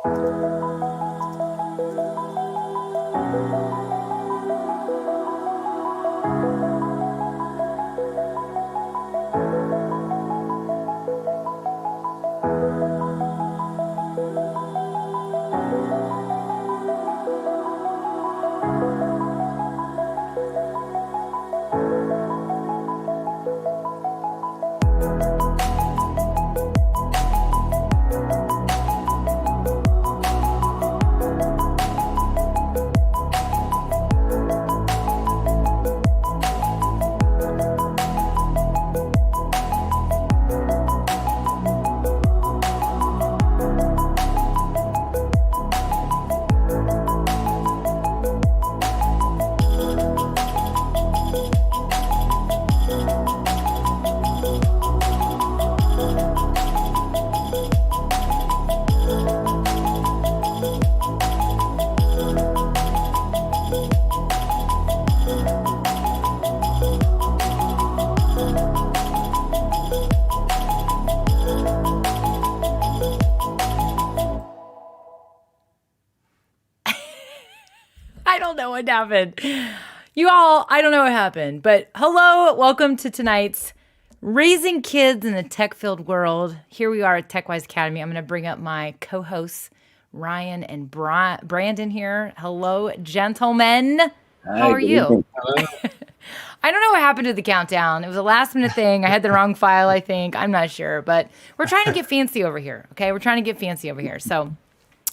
I don't know what happened. You all, I don't know what happened, but hello, welcome to tonight's Raising Kids in the Tech-Filled World. Here we are at TechWise Academy. I'm going to bring up my co-hosts, Ryan and Brandon here. Hello, gentlemen. How are you? I don't know what happened to the countdown. It was a last minute thing. I had the wrong file, I think. I'm not sure, but we're trying to get fancy over here. Okay. We're trying to get fancy over here. So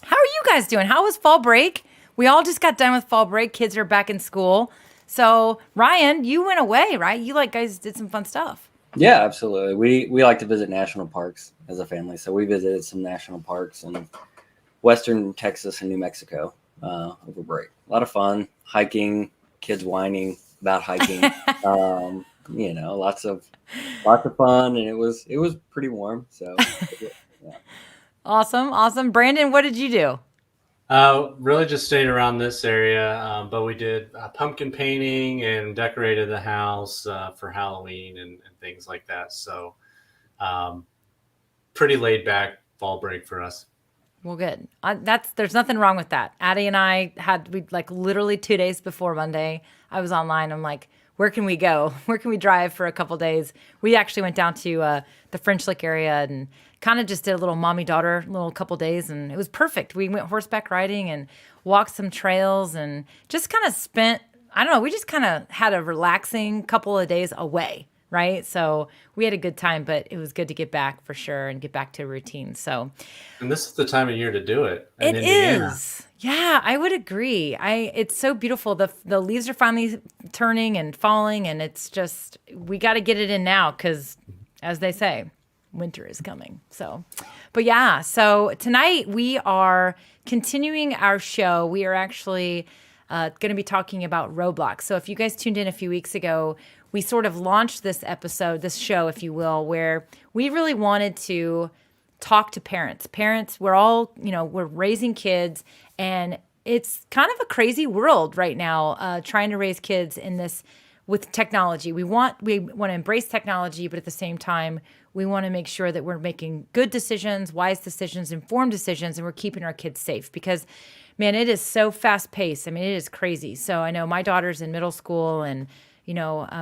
how are you guys doing? How was fall break? We all just got done with fall break. Kids are back in school. So Ryan, you went away, right? You guys did some fun stuff. Yeah, absolutely. We like to visit national parks as a family. So we visited some national parks in Western Texas and New Mexico over break. A lot of fun, hiking, kids whining about hiking. Lots of fun, and it was pretty warm. So yeah. Awesome. Brandon, what did you do? Really just stayed around this area, but we did pumpkin painting and decorated the house for Halloween and things like that. So pretty laid back fall break for us. Well, good. There's nothing wrong with that. Addie and I we literally 2 days before Monday, I was online. I'm like, where can we go? Where can we drive for a couple days? We actually went down to the French Lick area and kind of just did a little mommy-daughter little couple days, and it was perfect. We went horseback riding and walked some trails and just kind of spent, I don't know, we just kind of had a relaxing couple of days away, right? So we had a good time, but it was good to get back for sure and get back to a routine. So, and this is the time of year to do it. It is. Yeah, I would agree. It's so beautiful. The leaves are finally turning and falling, and it's just, we got to get it in now because, as they say, winter is coming. So, but yeah, so tonight we are continuing our show. We are actually going to be talking about Roblox. So if you guys tuned in a few weeks ago, we sort of launched this show, if you will, where we really wanted to talk to parents. Parents, we're all, we're raising kids, and it's kind of a crazy world right now, trying to raise kids in this with technology. We want to embrace technology, but at the same time, we want to make sure that we're making good decisions, wise decisions, informed decisions, and we're keeping our kids safe because, man, it is so fast paced. I mean, it is crazy. So I know my daughter's in middle school, and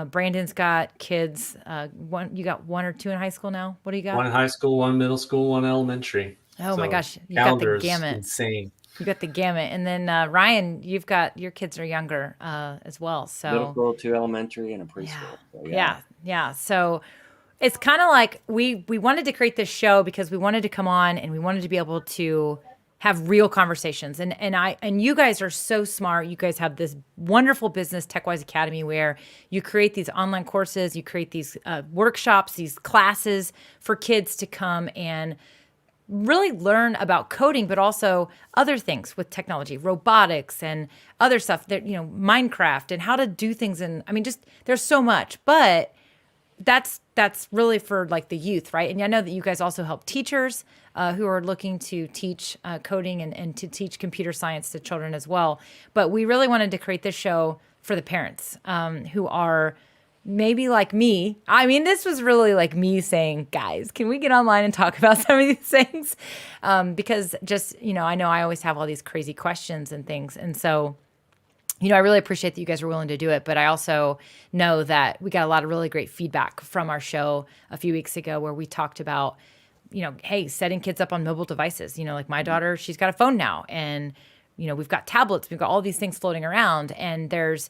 Brandon's got kids. You got one or two in high school now? What do you got? One in high school, one middle school, one elementary. Oh my gosh, you got the gamut. Insane. You got the gamut, and then Ryan, you've got your kids are younger as well. So middle school, 2 elementary, and a preschool. Yeah. So it's kind of like we wanted to create this show because we wanted to come on and we wanted to be able to have real conversations. And you guys are so smart. You guys have this wonderful business, TechWise Academy, where you create these online courses, you create these workshops, these classes for kids to come and really learn about coding, but also other things with technology, robotics and other stuff that, Minecraft and how to do things. And I mean, just there's so much, but that's really for the youth, right? And I know that you guys also help teachers who are looking to teach coding and to teach computer science to children as well. But we really wanted to create this show for the parents who are maybe like me, I mean, this was really like me saying, guys, can we get online and talk about some of these things? Because just, I know I always have all these crazy questions and things. And so, I really appreciate that you guys are willing to do it, but I also know that we got a lot of really great feedback from our show a few weeks ago where we talked about, hey, setting kids up on mobile devices. Like my daughter, she's got a phone now, and, we've got tablets, we've got all these things floating around, and there's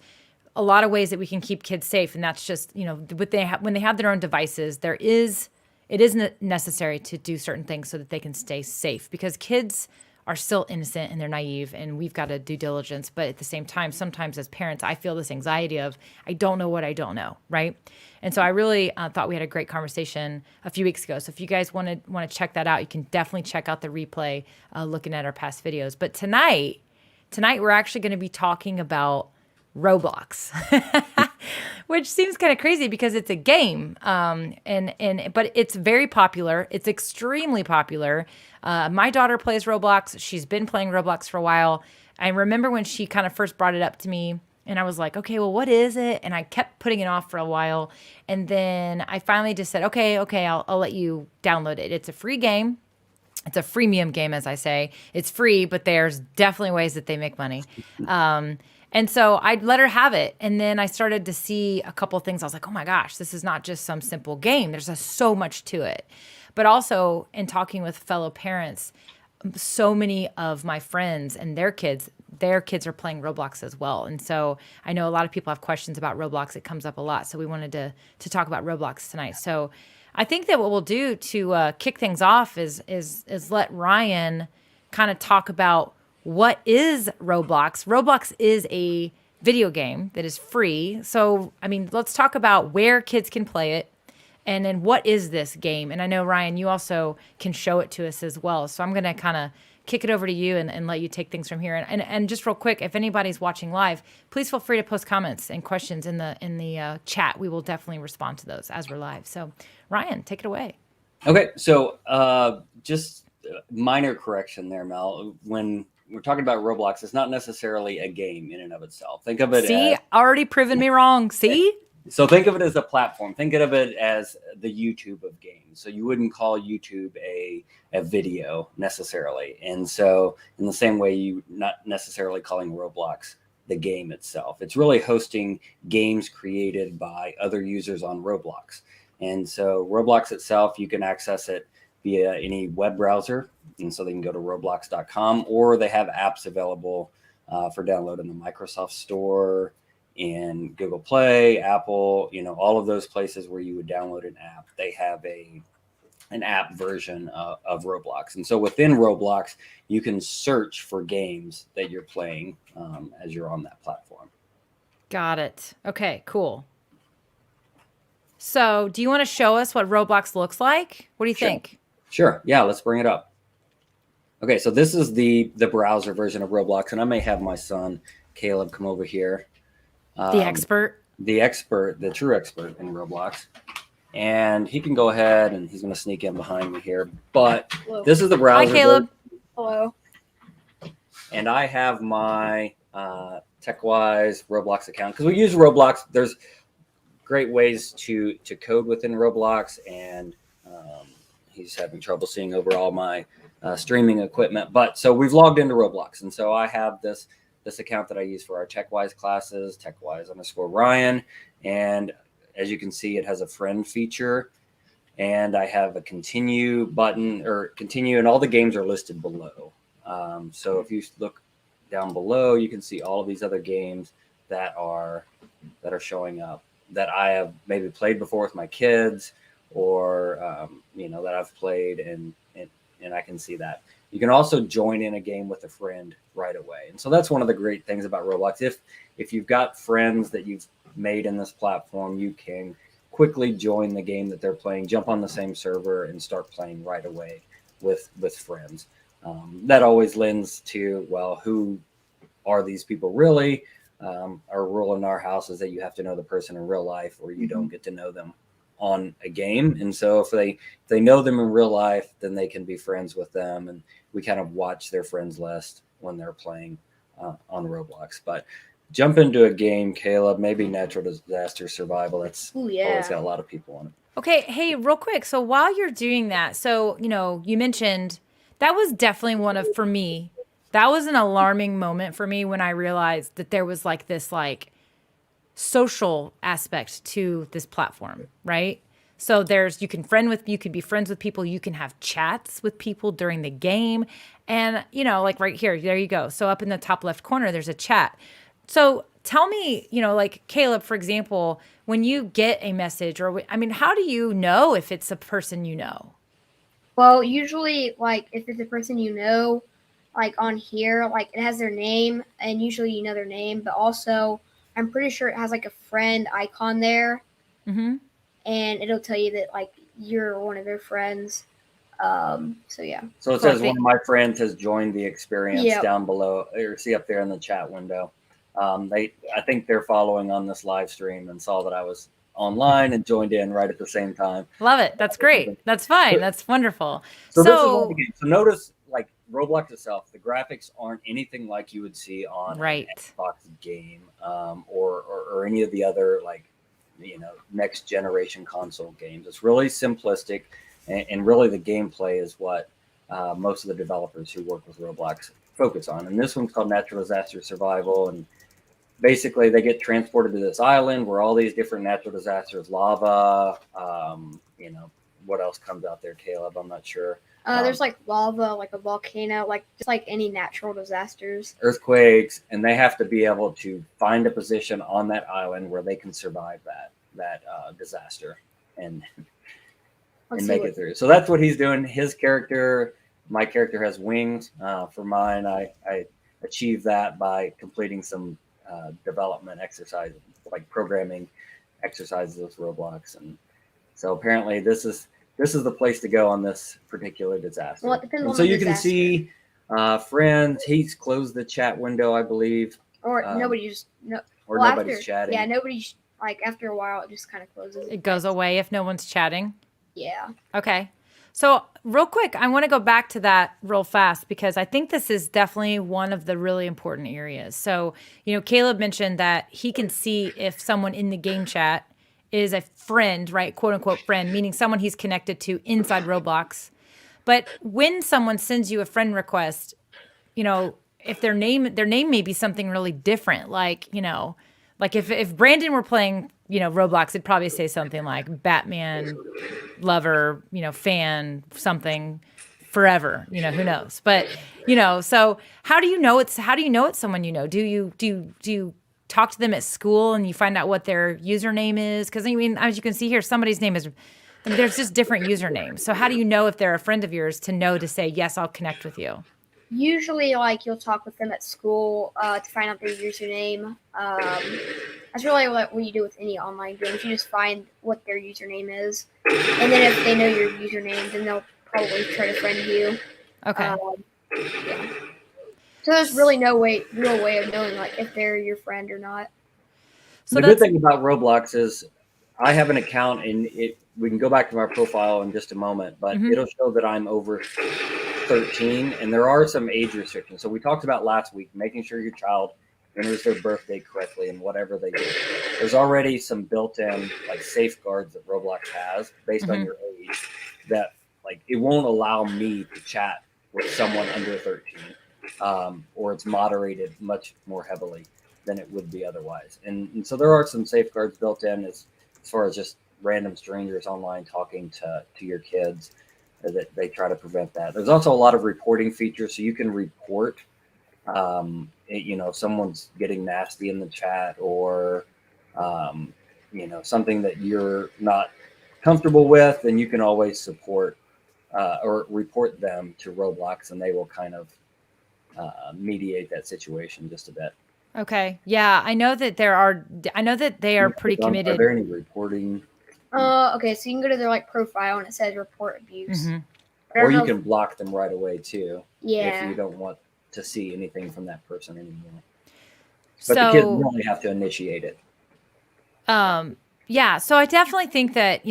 a lot of ways that we can keep kids safe. And that's just, when they have their own devices, it isn't necessary to do certain things so that they can stay safe, because kids are still innocent and they're naive, and we've got to due diligence. But at the same time, sometimes as parents, I feel this anxiety of, I don't know what I don't know, right? And so I really thought we had a great conversation a few weeks ago. So if you guys want to check that out, you can definitely check out the replay, looking at our past videos. But tonight we're actually going to be talking about Roblox, which seems kind of crazy because it's a game, but it's very popular. It's extremely popular. My daughter plays Roblox. She's been playing Roblox for a while. I remember when she kind of first brought it up to me, and I was like, okay, well, what is it? And I kept putting it off for a while, and then I finally just said, okay, I'll let you download it. It's a free game. It's a freemium game, as I say. It's free, but there's definitely ways that they make money. And so I'd let her have it. And then I started to see a couple of things. I was like, oh my gosh, this is not just some simple game. There's so much to it. But also in talking with fellow parents, so many of my friends and their kids are playing Roblox as well. And so I know a lot of people have questions about Roblox. It comes up a lot. So we wanted to talk about Roblox tonight. So I think that what we'll do to kick things off is let Ryan kind of talk about what is Roblox. Roblox is a video game that is free. So, I mean, let's talk about where kids can play it, and then what is this game? And I know, Ryan, you also can show it to us as well. So I'm going to kind of kick it over to you and let you take things from here. And just real quick, if anybody's watching live, please feel free to post comments and questions in the chat. We will definitely respond to those as we're live. So, Ryan, take it away. Okay, so just minor correction there, Mel. When we're talking about Roblox, it's not necessarily a game in and of itself. Think of it See, as, already proven me wrong. See? So think of it as a platform. Think of it as the YouTube of games. So you wouldn't call YouTube a video necessarily. And so in the same way, you not necessarily calling Roblox the game itself. It's really hosting games created by other users on Roblox. And so Roblox itself, you can access it via any web browser. And so they can go to roblox.com, or they have apps available for download in the Microsoft Store, in Google Play, Apple, all of those places where you would download an app. They have an app version of Roblox. And so within Roblox, you can search for games that you're playing as you're on that platform. Got it. Okay, cool. So do you want to show us what Roblox looks like? What do you think? Sure. Yeah, let's bring it up. Okay, so this is the browser version of Roblox, and I may have my son, Caleb, come over here. The expert. The true expert in Roblox. And he can go ahead, and he's going to sneak in behind me here. But Hello. This is the browser. Hi, Caleb. Hello. And I have my TechWise Roblox account, because we use Roblox. There's great ways to code within Roblox, and he's having trouble seeing over all my streaming equipment. But so we've logged into Roblox, and so I have this account that I use for our TechWise classes, TechWise_Ryan. And as you can see, it has a friend feature, and I have a continue button, or continue, and all the games are listed below. So if you look down below, you can see all of these other games that are showing up that I have maybe played before with my kids, or that I've played, and I can see that. You can also join in a game with a friend right away. And so that's one of the great things about Roblox. If you've got friends that you've made in this platform, you can quickly join the game that they're playing, jump on the same server, and start playing right away with friends. That always lends to, well, who are these people really? Our rule in our house is that you have to know the person in real life, or you don't get to know them on a game. And so if they know them in real life, then they can be friends with them, and we kind of watch their friends list when they're playing on Roblox. But jump into a game, Caleb. Maybe natural disaster survival. That's Ooh, always yeah. got a lot of people on it. Okay, hey, real quick. So while you're doing that, so you mentioned that was definitely for me, that was an alarming moment for me when I realized that there was like this like social aspect to this platform, right? So you could be friends with people, you can have chats with people during the game. And, like right here, there you go. So up in the top left corner, there's a chat. So tell me, like Caleb, for example, when you get a message I mean, how do you know if it's a person you know? Well, usually, like, if it's a person you know, like, on here, like, it has their name, and usually you know their name, but also, I'm pretty sure it has, like, a friend icon there, Mm-hmm. and it'll tell you that, like, you're one of their friends. So, yeah. So it Cool. says one of my friends has joined the experience Yep. down below, or see up there in the chat window. I think they're following on this live stream and saw that I was online and joined in right at the same time. Love it. That's great. That's fine. That's wonderful. So this is one of the games. So notice, like Roblox itself, the graphics aren't anything like you would see on right. an Xbox game, or any of the other next generation console games. It's really simplistic, and really the gameplay is what most of the developers who work with Roblox focus on. And this one's called Natural Disaster Survival, and basically they get transported to this island where all these different natural disasters, lava, what else comes out there, Caleb? I'm not sure. There's like lava, like a volcano, like just like any natural disasters. Earthquakes, and they have to be able to find a position on that island where they can survive that disaster and make it through. So that's what he's doing. My character has wings. For mine, I achieved that by completing some development exercises, like programming exercises with Roblox, and so apparently this is the place to go on this particular disaster. Well, it depends on so the you disaster. can see friends. He's closed the chat window, I believe, or nobody's chatting. Yeah, nobody's, like, after a while it just kind of closes. It goes away if no one's chatting. Yeah. Okay. So real quick, I want to go back to that real fast because I think this is definitely one of the really important areas. So, Caleb mentioned that he can see if someone in the game chat is a friend, right? Quote unquote friend, meaning someone he's connected to inside Roblox. But when someone sends you a friend request, if their name may be something really different, like if Brandon were playing, Roblox, it'd probably say something like Batman lover, fan, something forever, who knows? But, so how do you know it's someone Do you talk to them at school and you find out what their username is? Because as you can see here, somebody's name is, there's just different usernames. So how do you know if they're a friend of yours to say, yes, I'll connect with you? Usually, like, you'll talk with them at school to find out their username. That's really what you do with any online games. You just find what their username is, and then if they know your username, then they'll probably try to friend you. Okay. Yeah. So there's really no real way of knowing, like, if they're your friend or not. So the good thing about Roblox is I have an account, and we can go back to our profile in just a moment, but it'll show that I'm over 13, and there are some age restrictions. So we talked about last week, making sure your child enters their birthday correctly and whatever they do. There's already some built-in like safeguards that Roblox has based on your age that like it won't allow me to chat with someone under 13, or it's moderated much more heavily than it would be otherwise. And so there are some safeguards built in as far as just random strangers online talking to your kids. That they try to prevent that. There's also a lot of reporting features, so you can report, if someone's getting nasty in the chat or, something that you're not comfortable with, then you can always support or report them to Roblox, and they will kind of mediate that situation just a bit. Okay. Yeah, I know that they are pretty committed. Are there any reporting? Okay, so you can go to their like profile and it says report abuse. Or you can block them right away too. Yeah. If you don't want to see anything from that person anymore. But the kids really have to initiate it. Yeah. So I definitely think that,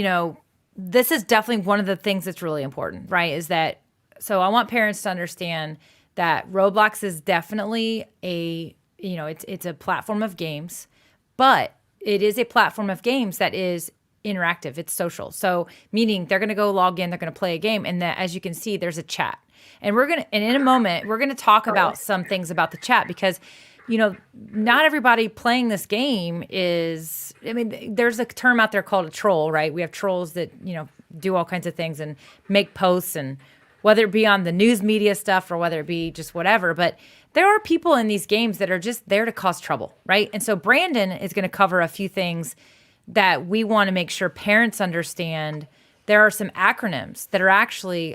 this is definitely one of the things that's really important, right? Is that, so I want parents to understand that Roblox is definitely it's a platform of games, but it is a platform of games that is interactive. It's social. So meaning they're going to go log in, they're going to play a game. And that, as you can see, there's a chat. And in a moment, we're going to talk about some things about the chat because, not everybody playing this game is, there's a term out there called a troll, right? We have trolls that, do all kinds of things and make posts, and whether it be on the news media stuff or whether it be just whatever. But there are people in these games that are just there to cause trouble, right? And so Brandon is going to cover a few things that we want to make sure parents understand. There are some acronyms that are actually,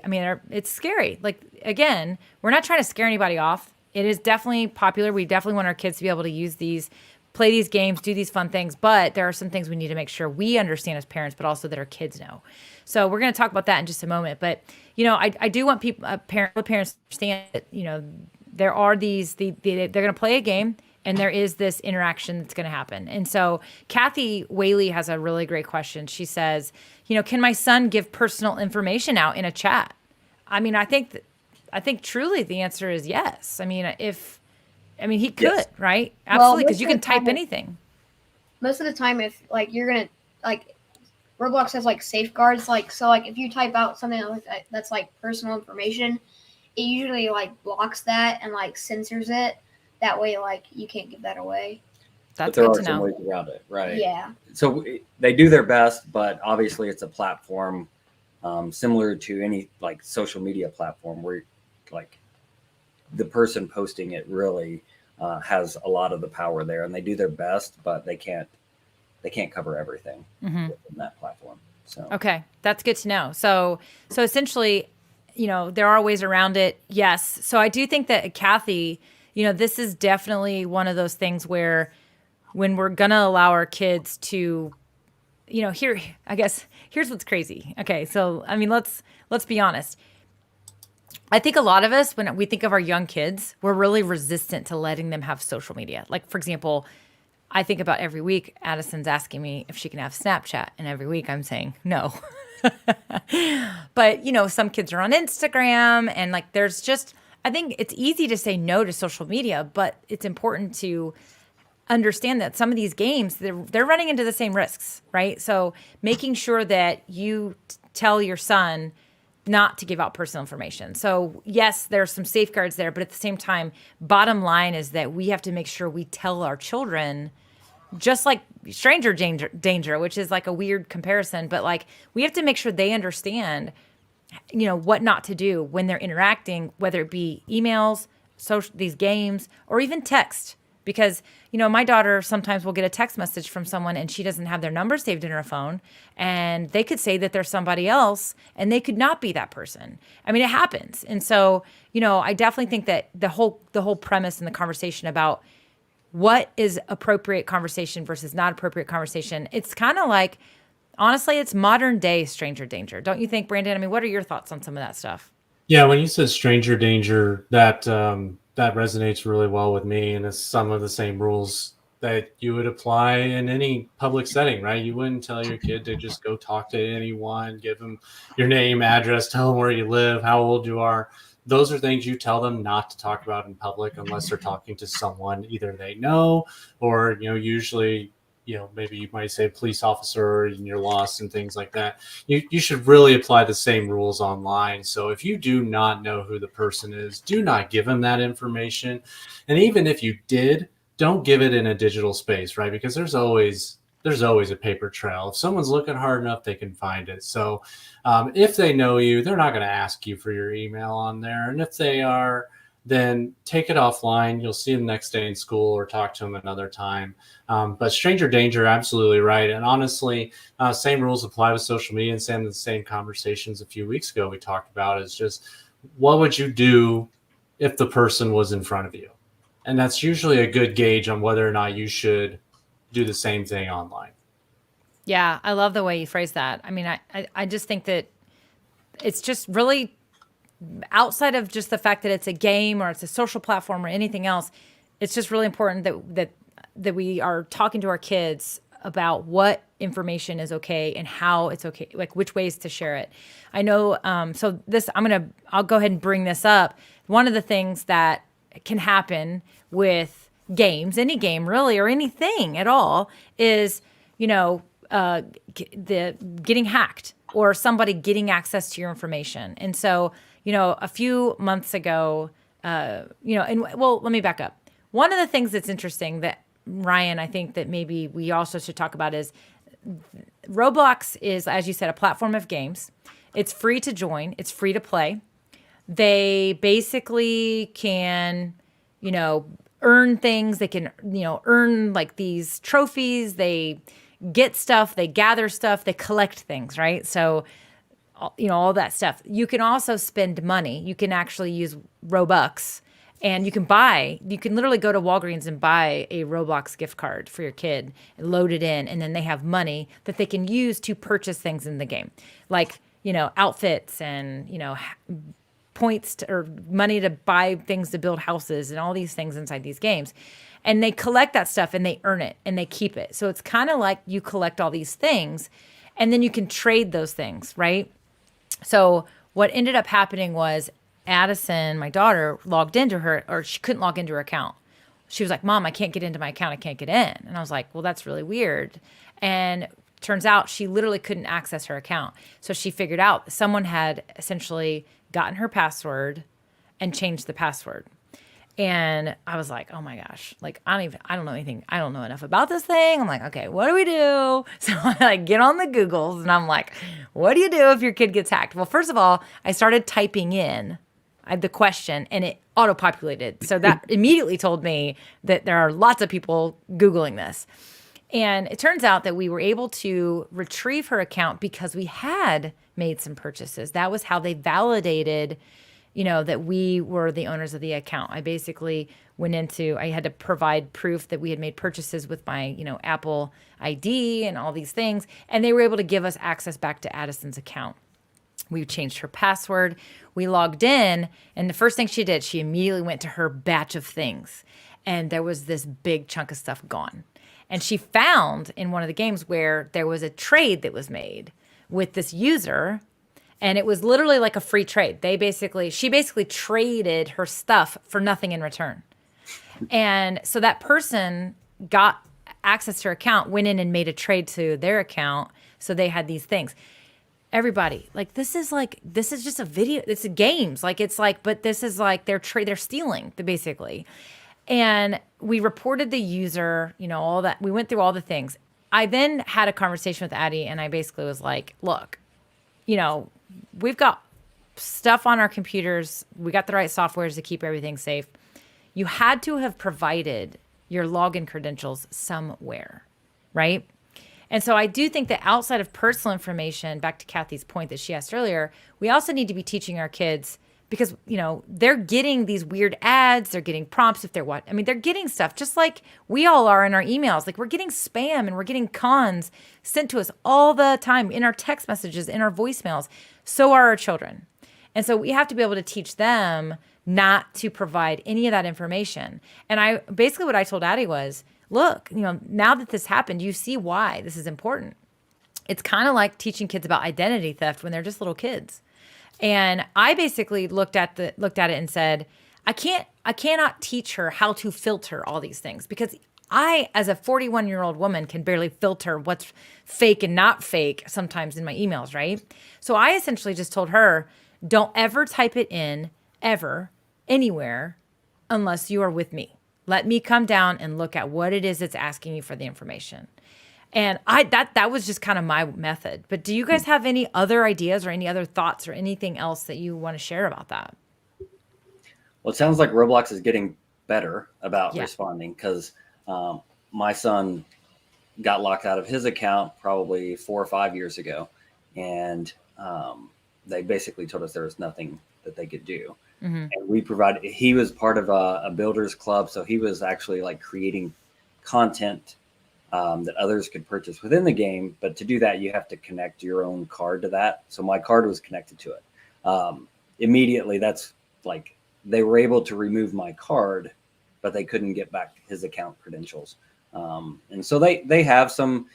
it's scary. Like, again, we're not trying to scare anybody off. It is definitely popular. We definitely want our kids to be able to use these, play these games, do these fun things. But there are some things we need to make sure we understand as parents, but also that our kids know. So we're going to talk about that in just a moment. But, I do want parents to understand that, there are these, they're going to play a game, and there is this interaction that's going to happen. And so Kathy Whaley has a really great question. She says, can my son give personal information out in a chat? I think truly the answer is yes. He could, Yes. right? Absolutely. Because most you of can the time type anything. Most of the time, if you're gonna Roblox has safeguards, if you type out something that's personal information, it usually blocks that and censors it. That way, you can't give that away. That's but there good are to some know. ways around it, right? Yeah. So they do their best, but obviously it's a platform similar to any social media platform where the person posting it really has a lot of the power there, and they do their best, but they can't cover everything in that platform. So Okay, that's good to know. So essentially, there are ways around it. Yes. So I do think that Kathy, this is definitely one of those things where when we're going to allow our kids to, here's what's crazy. Okay. So, let's be honest. I think a lot of us, when we think of our young kids, we're really resistant to letting them have social media. Like, for example, I think about every week, Addison's asking me if she can have Snapchat. And every week I'm saying no. But, some kids are on Instagram, and there's just, I think it's easy to say no to social media, but it's important to understand that some of these games, they're running into the same risks, right? So making sure that you tell your son not to give out personal information. So yes, there's some safeguards there, but at the same time, bottom line is that we have to make sure we tell our children, just like stranger danger, which is a weird comparison, but we have to make sure they understand, what not to do when they're interacting, whether it be emails, these games, or even text. Because, my daughter sometimes will get a text message from someone and she doesn't have their number saved in her phone, and they could say that they're somebody else and they could not be that person. It happens. And so, I definitely think that the whole premise in the conversation about what is appropriate conversation versus not appropriate conversation, it's kind of honestly, it's modern day stranger danger. Don't you think, Brandon? What are your thoughts on some of that stuff? Yeah, when you said stranger danger, that resonates really well with me, and it's some of the same rules that you would apply in any public setting, right? You wouldn't tell your kid to just go talk to anyone, give them your name, address, tell them where you live, how old you are. Those are things you tell them not to talk about in public unless they're talking to someone either they know or, usually, maybe you might say a police officer and you're lost and things like that. You should really apply the same rules online. So if you do not know who the person is, do not give them that information. And even if you did, don't give it in a digital space, right? Because there's always a paper trail. If someone's looking hard enough, they can find it. So if they know you, they're not going to ask you for your email on there. And if they are, then take it offline. You'll see them next day in school or talk to them another time. But stranger danger, absolutely right. And honestly, same rules apply with social media, and the same conversations a few weeks ago we talked about is just what would you do if the person was in front of you? And that's usually a good gauge on whether or not you should do the same thing online. Yeah, I love the way you phrase that. I just think that it's just really, outside of just the fact that it's a game or it's a social platform or anything else, it's just really important that we are talking to our kids about what information is okay and how it's okay, which ways to share it. I know, so this, I'll go ahead and bring this up. One of the things that can happen with games, any game really, or anything at all, is, the getting hacked or somebody getting access to your information. And so, a few months ago, let me back up. One of the things that's interesting that Ryan, I think that maybe we also should talk about is Roblox is, as you said, a platform of games. It's free to join. It's free to play. They basically can, earn things. They can, earn like these trophies. They get stuff. They gather stuff. They collect things, right? So, all that stuff. You can also spend money. You can actually use Robux. And you can literally go to Walgreens and buy a Roblox gift card for your kid and load it in. And then they have money that they can use to purchase things in the game, like, outfits and, points or money to buy things to build houses and all these things inside these games. And they collect that stuff and they earn it and they keep it. So it's kind of like you collect all these things and then you can trade those things, right? So what ended up happening was Addison, my daughter, logged into her, or she couldn't log into her account. She was like, Mom, I can't get into my account. I can't get in. And I was like, well, that's really weird. And turns out she literally couldn't access her account. So she figured out someone had essentially gotten her password and changed the password. And I was like, oh my gosh, like, I don't know anything. I don't know enough about this thing. I'm like, okay, what do we do? So I like get on the Googles and I'm like, what do you do if your kid gets hacked? Well, first of all, I started typing in the question and it auto-populated. So that immediately told me that there are lots of people Googling this. And it turns out that we were able to retrieve her account because we had made some purchases. That was how they validated, that we were the owners of the account. I basically I had to provide proof that we had made purchases with my, Apple ID and all these things. And they were able to give us access back to Addison's account. We changed her password. We logged in. And the first thing she did, she immediately went to her batch of things. And there was this big chunk of stuff gone. And she found in one of the games where there was a trade that was made with this user. And it was literally like a free trade. She basically traded her stuff for nothing in return. And so that person got access to her account, went in and made a trade to their account. So they had these things. Everybody, like, this is just a video. It's games. But this is like they're stealing basically. And we reported the user, all that. We went through all the things. I then had a conversation with Addie and I basically was like, look, we've got stuff on our computers. We got the right softwares to keep everything safe. You had to have provided your login credentials somewhere, right? And so I do think that outside of personal information, back to Kathy's point that she asked earlier, we also need to be teaching our kids because, they're getting these weird ads. They're getting prompts if they're they're getting stuff just like we all are in our emails. Like we're getting spam and we're getting cons sent to us all the time in our text messages, in our voicemails. So are our children. And so we have to be able to teach them not to provide any of that information. And what I told Addie was, look, now that this happened, you see why this is important. It's kind of like teaching kids about identity theft when they're just little kids. And I basically looked at it and said, I cannot teach her how to filter all these things because I, as a 41-year-old woman, can barely filter what's fake and not fake sometimes in my emails, right? So I essentially just told her, don't ever type it in, ever, anywhere, unless you are with me. Let me come down and look at what it is that's asking you for the information. And that was just kind of my method. But do you guys have any other ideas or any other thoughts or anything else that you want to share about that? Well, it sounds like Roblox is getting better about responding because my son got locked out of his account probably 4 or 5 years ago. And they basically told us there was nothing that they could do. Mm-hmm. And he was part of a builders club. So he was actually like creating content that others could purchase within the game. But to do that, you have to connect your own card to that. So my card was connected to it. Immediately, that's like they were able to remove my card, but they couldn't get back his account credentials. And so they have some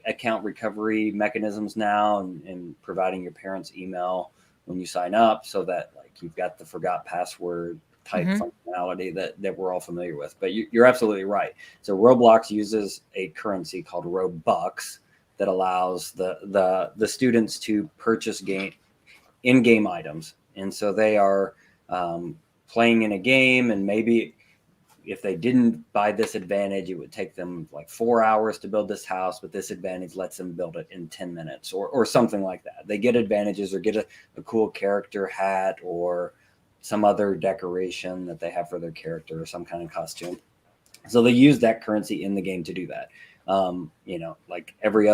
account recovery mechanisms now and providing your parents' email when you sign up so that like you've got the forgot password type functionality that we're all familiar with. But you're absolutely right. So Roblox uses a currency called Robux that allows the students to purchase in-game items. And so they are playing in a game, and maybe if they didn't buy this advantage, it would take them like 4 hours to build this house, but this advantage lets them build it in 10 minutes or something like that. They get advantages or get a cool character hat or some other decoration that they have for their character or some kind of costume. So they use that currency in the game to do that. Like every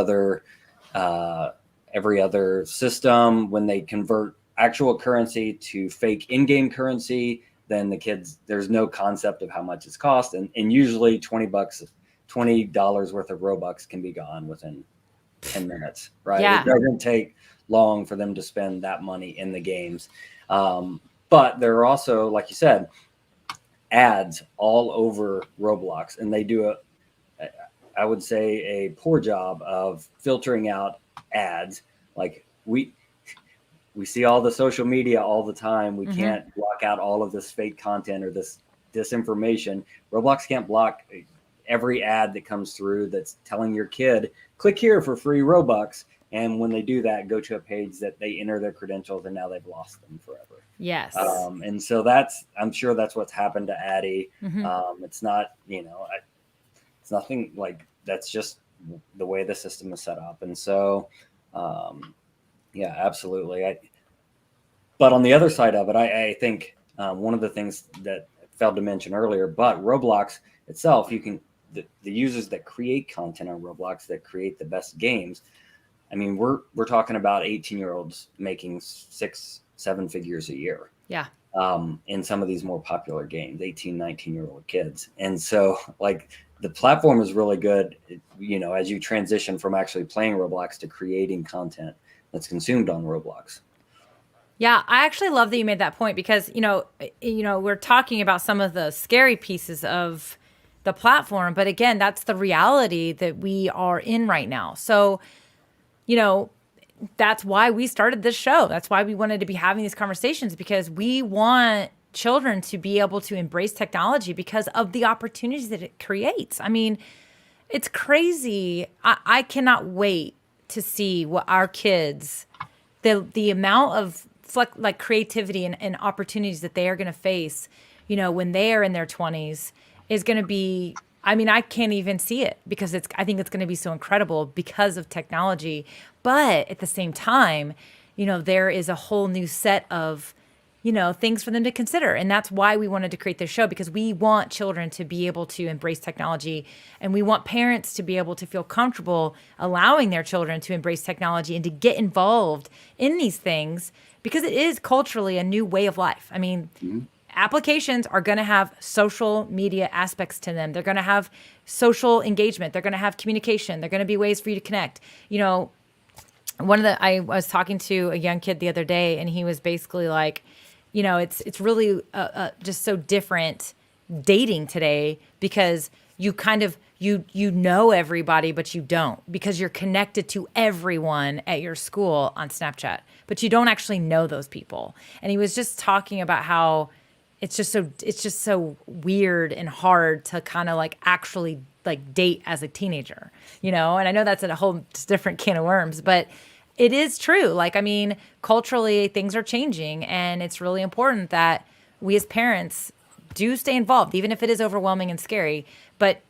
other system, when they convert actual currency to fake in-game currency, then the kids, there's no concept of how much it's cost. And usually $20 worth of Robux can be gone within 10 minutes, right? Yeah. It doesn't take long for them to spend that money in the games. But there are also, like you said, ads all over Roblox, and they do I would say a poor job of filtering out ads. Like we see all the social media all the time. We can't block out all of this fake content or this disinformation. Roblox can't block every ad that comes through that's telling your kid, click here for free Robux. And when they do that, go to a page that they enter their credentials and now they've lost them forever. Yes. And so I'm sure that's what's happened to Addie. It's not, it's nothing like, that's just the way the system is set up. And so, yeah, absolutely. But on the other side of it, I think one of the things that I failed to mention earlier, but Roblox itself, the users that create content on Roblox that create the best games. I mean, we're talking about 18-year-olds making 6-7 figures a year. Yeah. In some of these more popular games, 18, 19-year-old kids. And so like the platform is really good, as you transition from actually playing Roblox to creating content that's consumed on Roblox. Yeah, I actually love that you made that point because, we're talking about some of the scary pieces of the platform. But again, that's the reality that we are in right now. So, that's why we started this show. That's why we wanted to be having these conversations, because we want children to be able to embrace technology because of the opportunities that it creates. I mean, it's crazy. I cannot wait to see what our kids, the amount of creativity and opportunities that they are going to face, when they are in their 20s is going to be, I can't even see it because I think it's going to be so incredible because of technology. But at the same time, there is a whole new set of, things for them to consider. And that's why we wanted to create this show, because we want children to be able to embrace technology, and we want parents to be able to feel comfortable allowing their children to embrace technology and to get involved in these things, because it is culturally a new way of life. I mean, applications are going to have social media aspects to them. They're going to have social engagement. They're going to have communication. They're going to be ways for you to connect. I was talking to a young kid the other day, and he was basically like, it's really just so different dating today, because you kind of, you know everybody, but you don't, because you're connected to everyone at your school on Snapchat, but you don't actually know those people. And he was just talking about how it's just so weird and hard to kind of actually date as a teenager, and I know that's a whole different can of worms, but it is true. Culturally things are changing, and it's really important that we as parents do stay involved, even if it is overwhelming and scary. But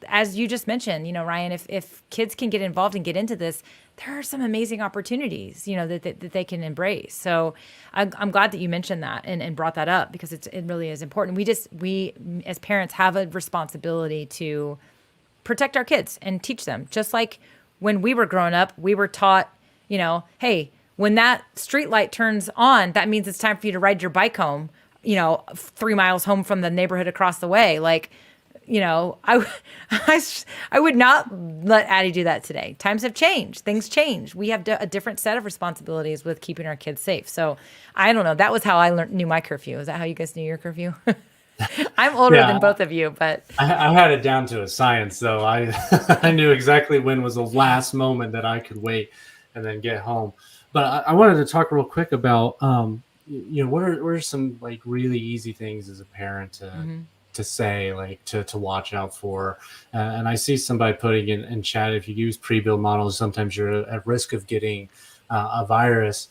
as you just mentioned, Ryan, if kids can get involved and get into this, there are some amazing opportunities, that they can embrace. So I'm glad that you mentioned that and brought that up, because it really is important. We as parents have a responsibility to protect our kids and teach them. Just like when we were growing up, we were taught, hey, when that street light turns on, that means it's time for you to ride your bike home, 3 miles home from the neighborhood across the way. I would not let Addie do that today. Times have changed. Things change. We have a different set of responsibilities with keeping our kids safe. So I don't know. That was how I knew my curfew. Is that how you guys knew your curfew? I'm older than both of you, but I had it down to a science, though. I I knew exactly when was the last moment that I could wait and then get home. But I wanted to talk real quick about what are some like really easy things as a parent to say, like to watch out for? And I see somebody putting in chat, if you use pre-built models, sometimes you're at risk of getting a virus.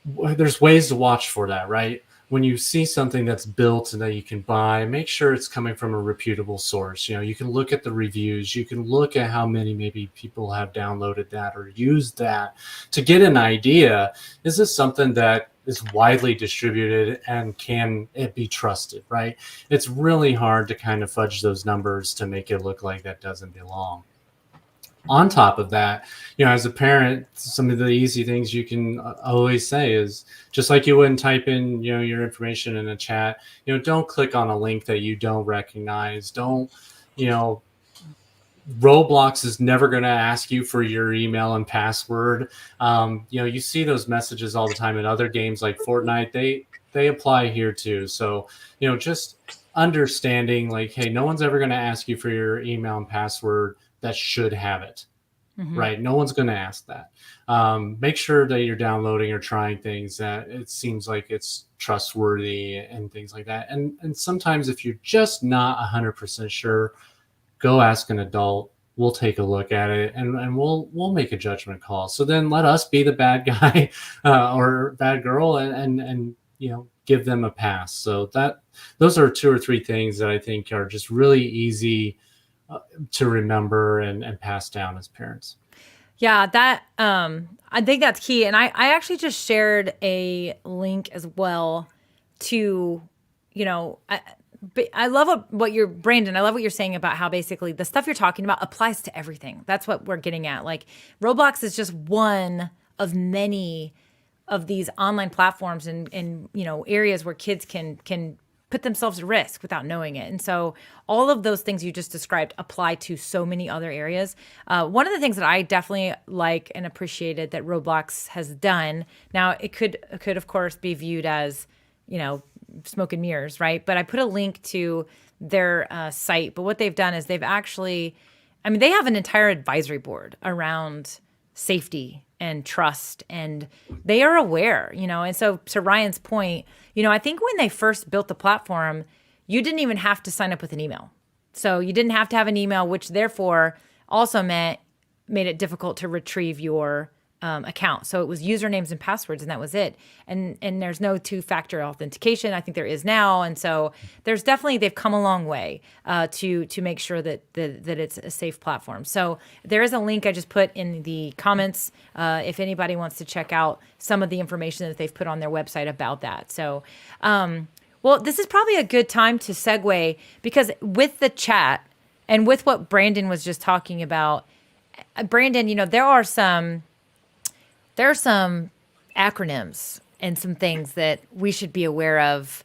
There's ways to watch for that, right? When you see something that's built and that you can buy, make sure it's coming from a reputable source. You can look at the reviews, you can look at how many maybe people have downloaded that or used that to get an idea. Is this something that is widely distributed and can it be trusted, right? It's really hard to kind of fudge those numbers to make it look like that doesn't belong. On top of that, as a parent, some of the easy things you can always say is, just like you wouldn't type in, your information in a chat, don't click on a link that you don't recognize. Don't, Roblox is never going to ask you for your email and password. You see those messages all the time in other games like Fortnite. They apply here too. So, just understanding like, hey, no one's ever going to ask you for your email and password that should have it, right? No one's going to ask that. Make sure that you're downloading or trying things that it seems like it's trustworthy and things like that. And sometimes if you're just not 100% sure, go ask an adult. We'll take a look at it and we'll make a judgment call. So then let us be the bad guy or bad girl and give them a pass. So those are 2 or 3 things that I think are just really easy to remember and pass down as parents. Yeah, that I think that's key. And I actually just shared a link as well to, I love Brandon, I love what you're saying about how basically the stuff you're talking about applies to everything. That's what we're getting at. Like Roblox is just one of many of these online platforms and areas where kids can put themselves at risk without knowing it. And so all of those things you just described apply to so many other areas. One of the things that I definitely like and appreciated that Roblox has done, now it could of course be viewed as, smoke and mirrors, right? But I put a link to their site. But what they've done is they've actually, they have an entire advisory board around safety and trust, and they are aware, and so to Ryan's point, I think when they first built the platform, you didn't even have to sign up with an email. So you didn't have to have an email, which therefore also made it difficult to retrieve your account. So it was usernames and passwords, and that was it. And there's no 2-factor authentication. I think there is now. And so they've come a long way to make sure that it's a safe platform. So there is a link I just put in the comments if anybody wants to check out some of the information that they've put on their website about that. So, well, this is probably a good time to segue, because with the chat and with what Brandon was just talking about, Brandon, there are some acronyms and some things that we should be aware of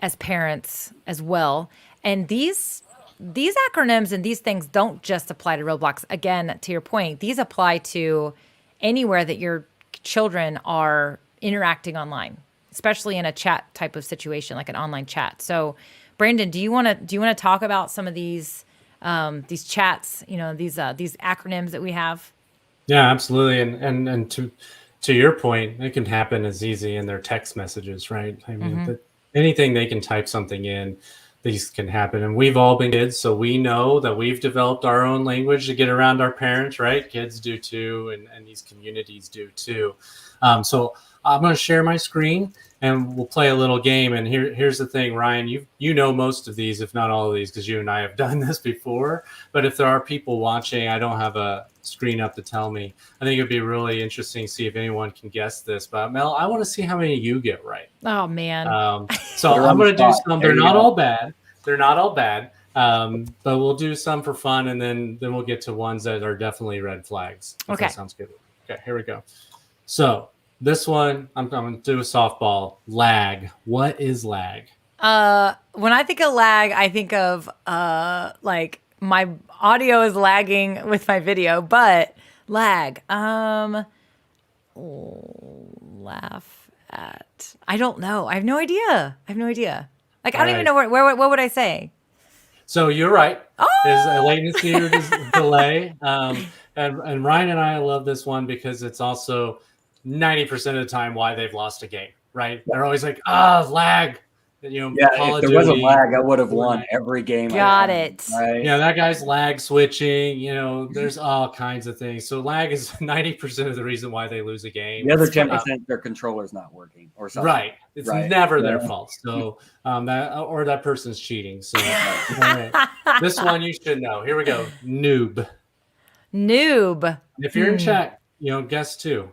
as parents as well. And these acronyms and these things don't just apply to Roblox. Again, to your point, these apply to anywhere that your children are interacting online, especially in a chat type of situation, like an online chat. So, Brandon, do you want to talk about some of these chats, these acronyms that we have? Yeah, absolutely. And to your point, it can happen as easy in their text messages, right? Anything they can type something in, these can happen. And we've all been kids, so we know that we've developed our own language to get around our parents, right? Kids do too, and these communities do too. So I'm going to share my screen and we'll play a little game. And here's the thing, Ryan, you know most of these, if not all of these, because you and I have done this before. But if there are people watching, I don't have a screen up to tell me. I think it'd be really interesting to see if anyone can guess this. But Mel, I want to see how many you get right. Oh man! So I'm going to do some. They're not all bad. They're not all bad. But we'll do some for fun, and then we'll get to ones that are definitely red flags. Okay, that sounds good. Okay, here we go. So this one, I'm going to do a softball. Lag. What is lag? When I think of lag, I think of like my audio is lagging with my video, but lag. Laugh at. I don't know. I have no idea. Like, I don't even know where. What would I say? So you're right. There's a latency or delay. And Ryan and I love this one because it's also 90% of the time why they've lost a game, right? They're always like, lag. Yeah, Call if of there wasn't Duty, lag, I would have won Fortnite. every game. Got I it. Right? Yeah, that guy's lag switching. There's all kinds of things. So lag is 90% of the reason why they lose a game. The other 10%, their controller's not working or something. Right. It's Right. never their Yeah. fault. So that person's cheating. So all right. This one you should know. Here we go. Noob. Noob. If you're in chat, guess too.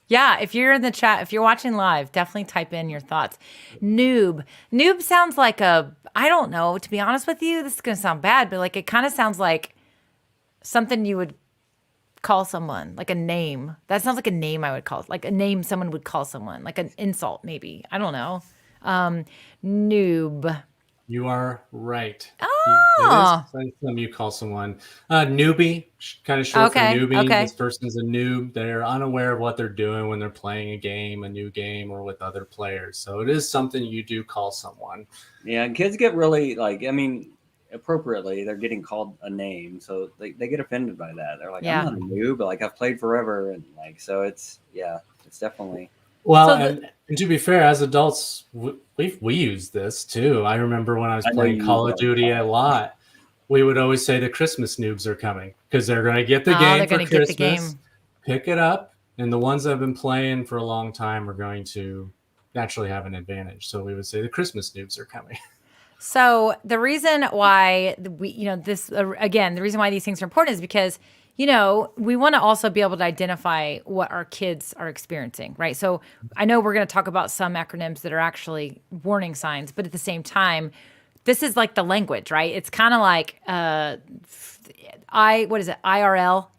Yeah, if you're in the chat, if you're watching live, definitely type in your thoughts. Noob. Noob sounds like I don't know, to be honest with you, this is going to sound bad, but like it kind of sounds like something you would call someone, like a name. That sounds like a name I would call, like a name someone would call someone, like an insult maybe. I don't know. Noob. You are right. Oh. It is something you call someone. Newbie, kind of short for newbie. Okay. This person's a noob. They're unaware of what they're doing when they're playing a new game, or with other players. So it is something you do call someone. Yeah, and kids get really appropriately, they're getting called a name. So they get offended by that. They're like, I'm not a noob, but like I've played forever. And like, so it's definitely. Well, and to be fair, as adults, we use this too. I remember when I was playing Call of Duty a lot, we would always say the Christmas noobs are coming because they're going to get the game for Christmas, pick it up, and the ones that have been playing for a long time are going to naturally have an advantage. So we would say the Christmas noobs are coming. So the reason why the reason why these things are important is because we want to also be able to identify what our kids are experiencing, right? So I know we're going to talk about some acronyms that are actually warning signs, but at the same time, this is like the language, right? It's kind of like IRL,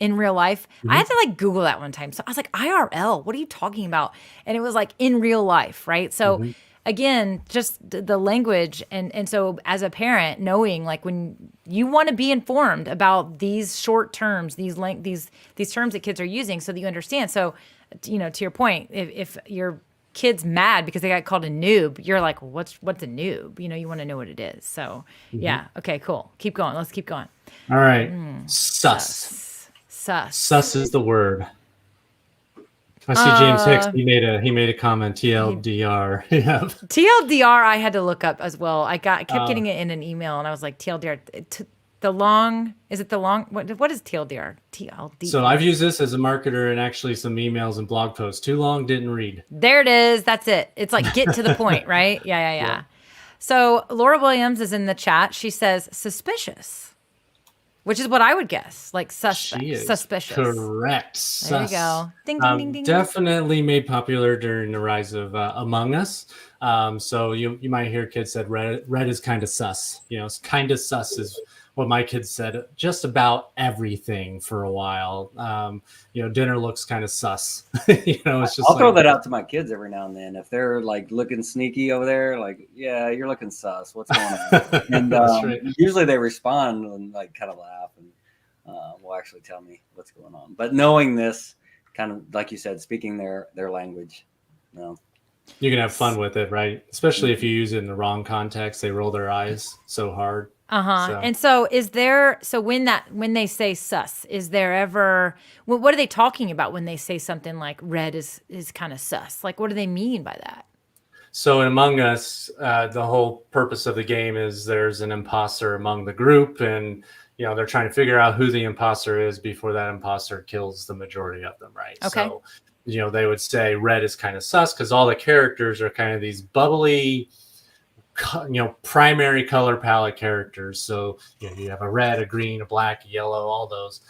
in real life. Mm-hmm. I had to like Google that one time. So I was like, IRL, what are you talking about? And it was like in real life, right? So again, just the language. And so as a parent, knowing like when you want to be informed about these short terms, these terms that kids are using so that you understand. So, to your point, if your kid's mad because they got called a noob, you're like, what's a noob? You want to know what it is. So yeah. Okay, cool. Keep going. Let's keep going. All right. Sus. Sus is the word. I see James Hicks. He made a comment. TLDR. Yeah. TLDR. I had to look up as well. I kept getting it in an email, and I was like, TLDR. Is it the long? What is TLDR? TLD. So I've used this as a marketer and actually some emails and blog posts. Too long, didn't read. There it is. That's it. It's like get to the point, right? Yeah. So Laura Williams is in the chat. She says suspicious. Which is what I would guess, like suspicious. Correct. There you go. Ding, ding, ding, ding. Definitely made popular during the rise of Among Us. So you might hear kids said red is kind of sus. It's kind of sus is what my kids said just about everything for a while. Dinner looks kind of sus. It's just I'll throw that out to my kids every now and then. If they're like looking sneaky over there, like, yeah, you're looking sus. What's going on? And right. Usually they respond and like kind of laugh and will actually tell me what's going on. But knowing this, kind of like you said, speaking their language, you can have fun with it, right? Especially if you use it in the wrong context. They roll their eyes so hard. So. And so when they say sus, is there ever, what are they talking about when they say something like red is kind of sus? Like, what do they mean by that? So in Among Us, the whole purpose of the game is there's an imposter among the group, and they're trying to figure out who the imposter is before that imposter kills the majority of them, right? Okay. So, they would say red is kind of sus because all the characters are kind of these bubbly, primary color palette characters. So you have a red, a green, a black, a yellow, all those.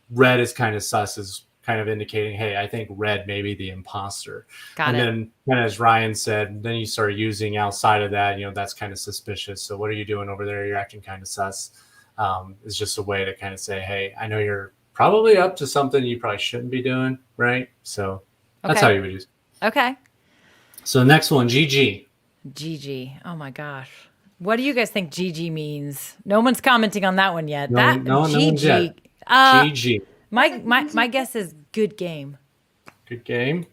Red is kind of sus, is kind of indicating, hey, I think red may be the imposter. Then, as Ryan said, then you start using outside of that, that's kind of suspicious. So what are you doing over there? You're acting kind of sus. It's just a way to kind of say, hey, I know you're probably up to something you probably shouldn't be doing, right? So that's how you would use it. Okay. So next one, GG. GG. Oh my gosh. What do you guys think GG means? No one's commenting on that one yet. No one's yet. GG. My guess is good game. Good game.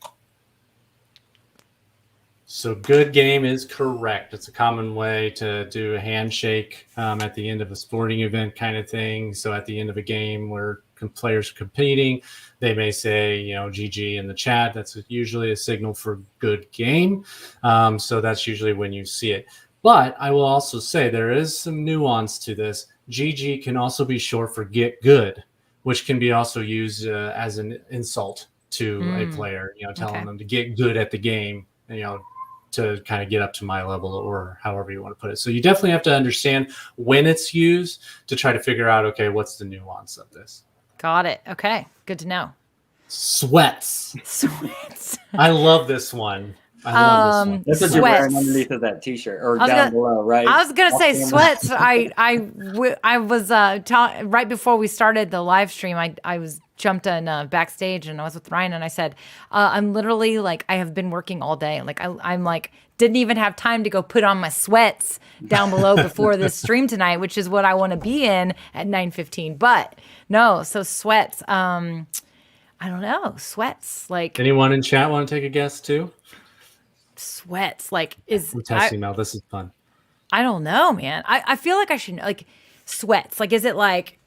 So good game is correct. It's a common way to do a handshake at the end of a sporting event kind of thing. So at the end of a game where players are competing, they may say, GG in the chat. That's usually a signal for good game. So that's usually when you see it. But I will also say there is some nuance to this. GG can also be short for get good, which can be also used as an insult to a player, telling them to get good at the game, to kind of get up to my level, or however you want to put it. So you definitely have to understand when it's used to try to figure out, okay, what's the nuance of this? Got it. Okay. Good to know. Sweats. I love this one. I love this one. That's what you're wearing underneath of that t-shirt or down below, right? I was going to say sweats. I was right before we started the live stream, I was jumped in backstage and I was with Ryan and I said, I'm literally like, I have been working all day. Like I'm like, didn't even have time to go put on my sweats down below before this stream tonight, which is what I want to be in at 9:15. But no, so sweats. I don't know. Sweats. Like, anyone in chat want to take a guess too? Sweats. Like, we're testing now. This is fun. I don't know, man. I feel like I should know. Like, sweats. Like, is it like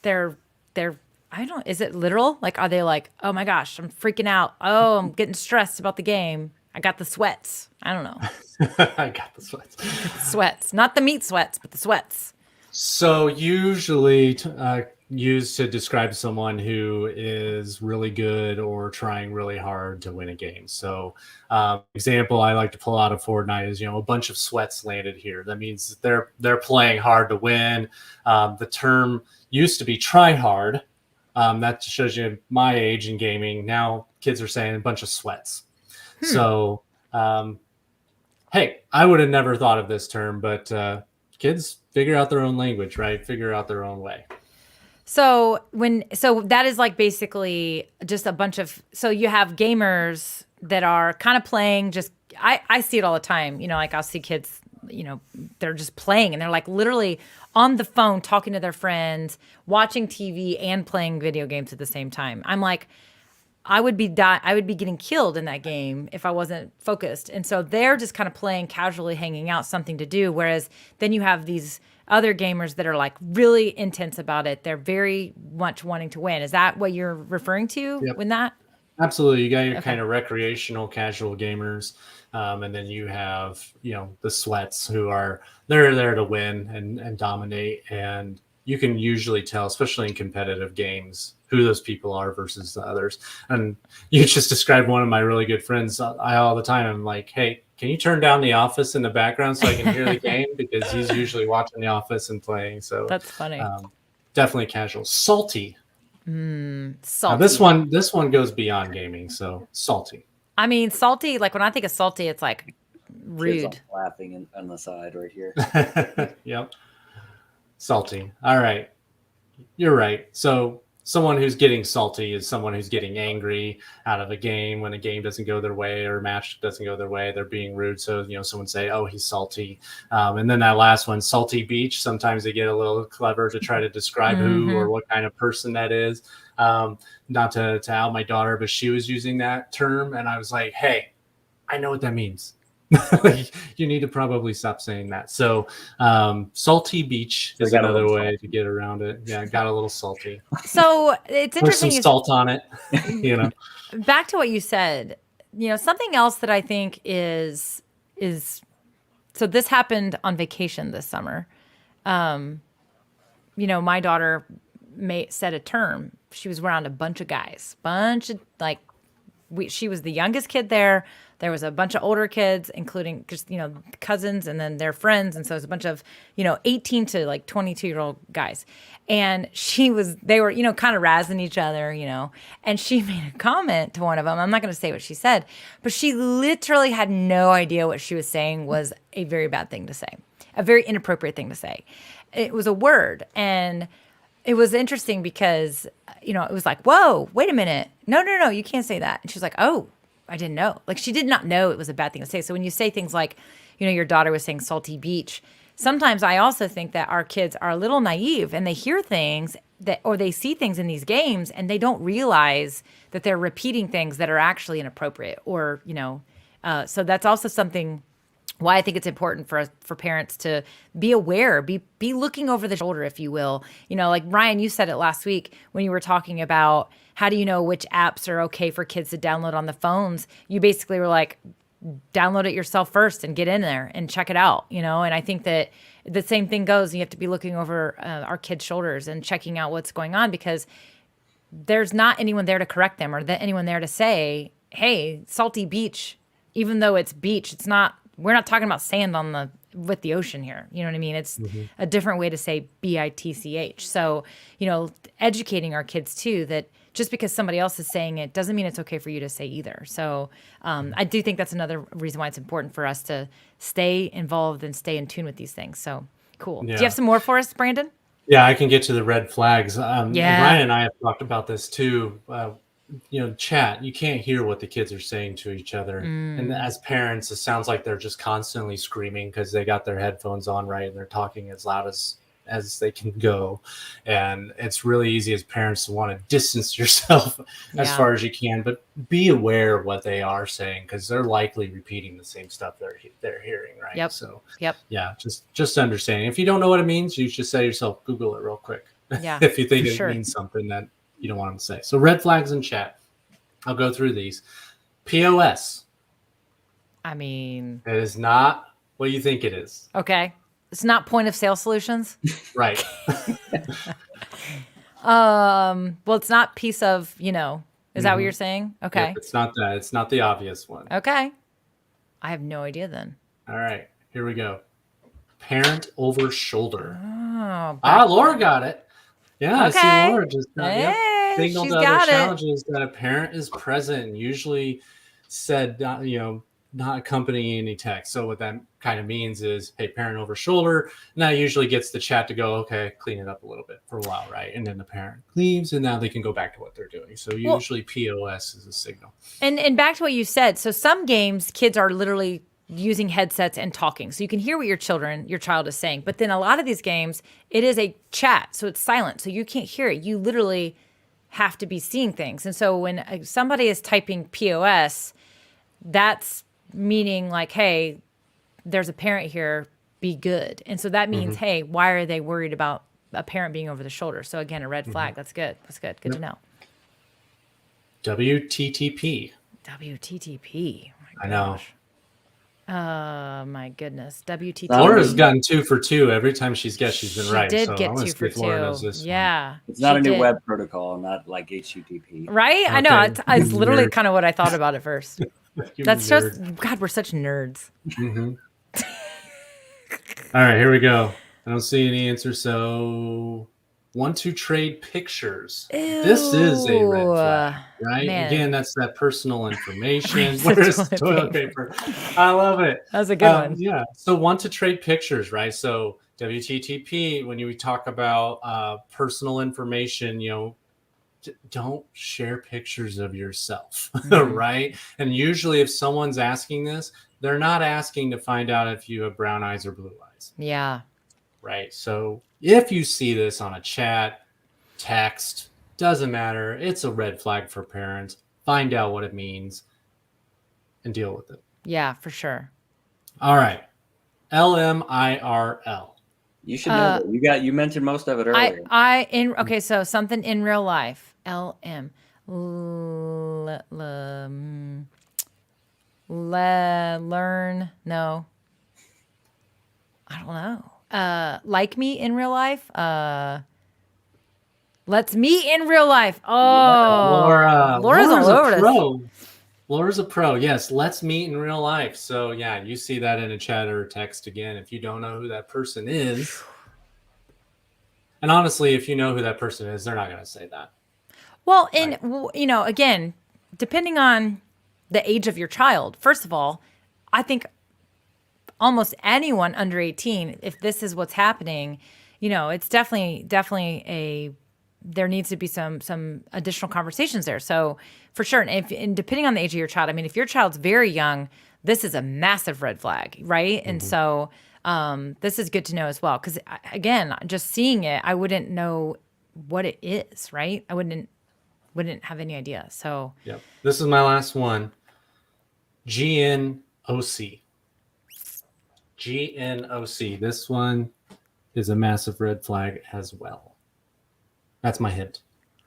they're is it literal? Like, are they like, oh my gosh, I'm freaking out. Oh, I'm getting stressed about the game. I got the sweats. I don't know. I got the sweats. Sweats. Not the meat sweats, but the sweats. So usually used to describe someone who is really good or trying really hard to win a game. So example I like to pull out of Fortnite is, a bunch of sweats landed here. That means they're playing hard to win. The term used to be try hard. That shows you my age in gaming. Now kids are saying a bunch of sweats. So, hey, I would have never thought of this term, but kids figure out their own language, right? Figure out their own way. So that is like basically just a bunch of, so you have gamers that are kind of playing just, I see it all the time, like I'll see kids, they're just playing and they're like literally on the phone talking to their friends, watching TV and playing video games at the same time. I'm like, I would be getting killed in that game if I wasn't focused. And so they're just kind of playing casually, hanging out, something to do. Whereas then you have these other gamers that are like really intense about it. They're very much wanting to win. Is that what you're referring to with that? Absolutely. You got your kind of recreational, casual gamers. And then you have, the sweats who they're there to win and dominate. And you can usually tell, especially in competitive games, who those people are versus the others. And you just described one of my really good friends. All the time, I'm like, hey, can you turn down The Office in the background so I can hear the game? Because he's usually watching The Office and playing. So that's funny. Definitely casual. Salty. Salty. Now, this one goes beyond gaming. So salty. I mean, salty. Like when I think of salty, it's like rude. Laughing on the side right here. Yep. Salty. All right. You're right. So someone who's getting salty is someone who's getting angry out of a game when a game doesn't go their way or a match doesn't go their way. They're being rude. So, someone say, oh, he's salty. And then that last one, salty beach. Sometimes they get a little clever to try to describe who or what kind of person that is. Not to out my daughter, but she was using that term. And I was like, hey, I know what that means. You need to probably stop saying that. So salty beach is another way to get around it. Yeah, got a little salty. So it's interesting. Put some salt on it. Back to what you said, something else that I think is so this happened on vacation this summer. My daughter set a term. She was around a bunch of guys, she was the youngest kid there. There was a bunch of older kids, including just, cousins and then their friends. And so it was a bunch of, 18 to like 22-year-old guys. And they were, kind of razzing each other, and she made a comment to one of them. I'm not going to say what she said, but she literally had no idea what she was saying was a very bad thing to say, a very inappropriate thing to say. It was a word. And it was interesting because, it was like, whoa, wait a minute. No, you can't say that. And she was like, oh, I didn't know. Like she did not know it was a bad thing to say. So when you say things like, your daughter was saying salty beach, sometimes I also think that our kids are a little naive and they hear things or they see things in these games and they don't realize that they're repeating things that are actually inappropriate or, so that's also something why I think it's important for parents to be aware, be looking over the shoulder, if you will. Like Ryan, you said it last week when you were talking about how do you know which apps are okay for kids to download on the phones. You basically were like, download it yourself first and get in there and check it out. And I think that the same thing goes. You have to be looking over our kids' shoulders and checking out what's going on, because there's not anyone there to correct them or anyone there to say, hey, salty beach, even though it's beach, it's not. We're not talking about sand with the ocean here. You know what I mean? It's a different way to say BITCH. So, educating our kids too, that just because somebody else is saying it doesn't mean it's okay for you to say either. So I do think that's another reason why it's important for us to stay involved and stay in tune with these things. So cool. Yeah. Do you have some more for us, Brandon? Yeah, I can get to the red flags. Yeah. Ryan and I have talked about this too. Chat, you can't hear what the kids are saying to each other. And as parents, it sounds like they're just constantly screaming because they got their headphones on, right? And they're talking as loud as they can go. And it's really easy as parents to want to distance yourself as far as you can, but be aware of what they are saying, because they're likely repeating the same stuff they're hearing, right? Yep. So yeah, just understanding. If you don't know what it means, you should say to yourself, Google it real quick. Yeah. If you think it sure. means something that you don't want them to say. So red flags in chat. I'll go through these. POS. I mean, It is not what you think it is. okay. It's not point of sale solutions. Right. Well, it's not piece of, is that what you're saying? Okay. Yep, it's not that. It's not the obvious one. Okay. I have no idea then. All right. Here we go. Parent over shoulder. Oh, Laura got it. Yeah, Okay. I see Laura just Hey, signaled she's to other got it. challenges that a parent is present and usually said, not accompanying any text. So what that kind of means is, hey, parent over shoulder. And that usually gets the chat to go, okay, clean it up a little bit for a while, right? And then the parent leaves and now they can go back to what they're doing. So usually POS is a signal. And back to what you said. So some games, kids are literally using headsets and talking. So you can hear what your child is saying. But then a lot of these games, it is a chat. So it's silent. So you can't hear it. You literally have to be seeing things. And so when somebody is typing POS, that's meaning like, hey, there's a parent here, be good. And so that means, hey, why are they worried about a parent being over the shoulder? So again, a red flag. That's good. That's good. Good to know. WTTP. WTTP. Oh my I know. gosh. Oh my goodness. WTTP. Laura's gotten 2 for 2 every time she's guessed. She's been She right. did So get I'm gonna 2 see for if Laura knows 2. this one. Yeah. It's not she a new did. web protocol, not like HTTP. Right? I know. Okay. It's literally Nerd. kind of what I thought about at first. You That's nerd. just, God, we're such nerds. All right, here we go. I don't see any answers. So, want to trade pictures. This is a red flag, right? Man. Again, that's that personal information. Where's Where's the toilet paper? I love it. That's a good one. Yeah. So, want to trade pictures, right? So, WTTP, when you talk about personal information, don't share pictures of yourself, right? And usually if someone's asking this, they're not asking to find out if you have brown eyes or blue eyes. Yeah. Right. So if you see this on a chat, text, doesn't matter. It's a red flag for parents. Find out what it means and deal with it. Yeah, for sure. All right. LMIRL. You should know that. You mentioned most of it earlier. Okay, so something in real life. LM. Learn. No. I don't know. Like me in real life. Let's meet in real life. Oh, Laura's all over this. Laura's a pro. Yes, let's meet in real life. So yeah, you see that in a chat or a text again. If you don't know who that person is, and honestly, if you know who that person is, they're not going to say that. Well, and again, depending on the age of your child, first of all, I think almost anyone under 18, if this is what's happening, it's definitely there needs to be some additional conversations there. So for sure. And depending on the age of your child, I mean, if your child's very young, this is a massive red flag. Right. And so this is good to know as well. Cause again, just seeing it, I wouldn't know what it is. Right. I wouldn't have any idea. So yep. This is my last one. GNOC. GNOC. This one is a massive red flag as well. That's my hint.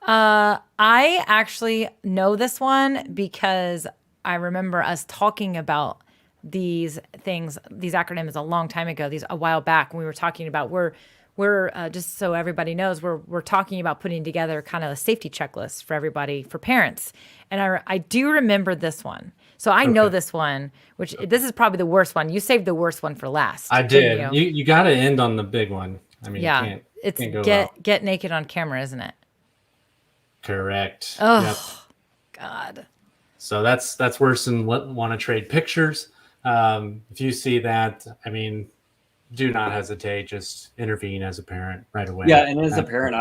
I actually know this one because I remember us talking about these things, these acronyms a long time ago, a while back when we were talking about, we're just so everybody knows, we're talking about putting together kind of a safety checklist for everybody, for parents. And I do remember this one. So I know this one, which this is probably the worst one. You saved the worst one for last. I didn't did. You got to end on the big one. I mean, yeah, it's can't go wrong. get naked on camera, isn't it? Correct. Oh, Yep. God. So that's worse than want to trade pictures. If you see that, I mean, do not hesitate. Just intervene as a parent right away. Yeah, and as a parent,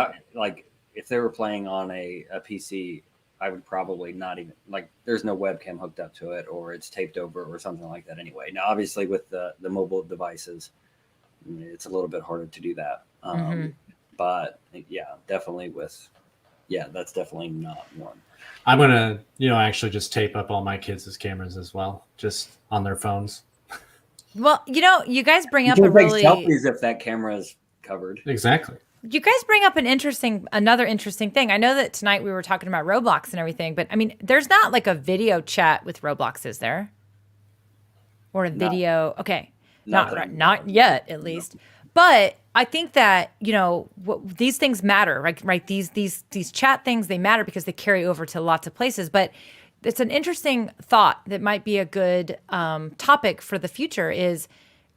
if they were playing on a PC, I would probably not even there's no webcam hooked up to it, or it's taped over or something like that anyway. Now, obviously, with the mobile devices, it's a little bit harder to do that. But yeah, definitely that's definitely not one. I'm gonna, actually just tape up all my kids' cameras as well, just on their phones. Well, you guys bring up You a can take really selfies if that camera is covered. Exactly. You guys bring up another interesting thing. I know that tonight we were talking about Roblox and everything, but I mean, there's not like a video chat with Roblox, is there? Or a video? Okay, not yet, at least. But I think that these things matter, right? These chat things, they matter because they carry over to lots of places. But it's an interesting thought that might be a good topic for the future.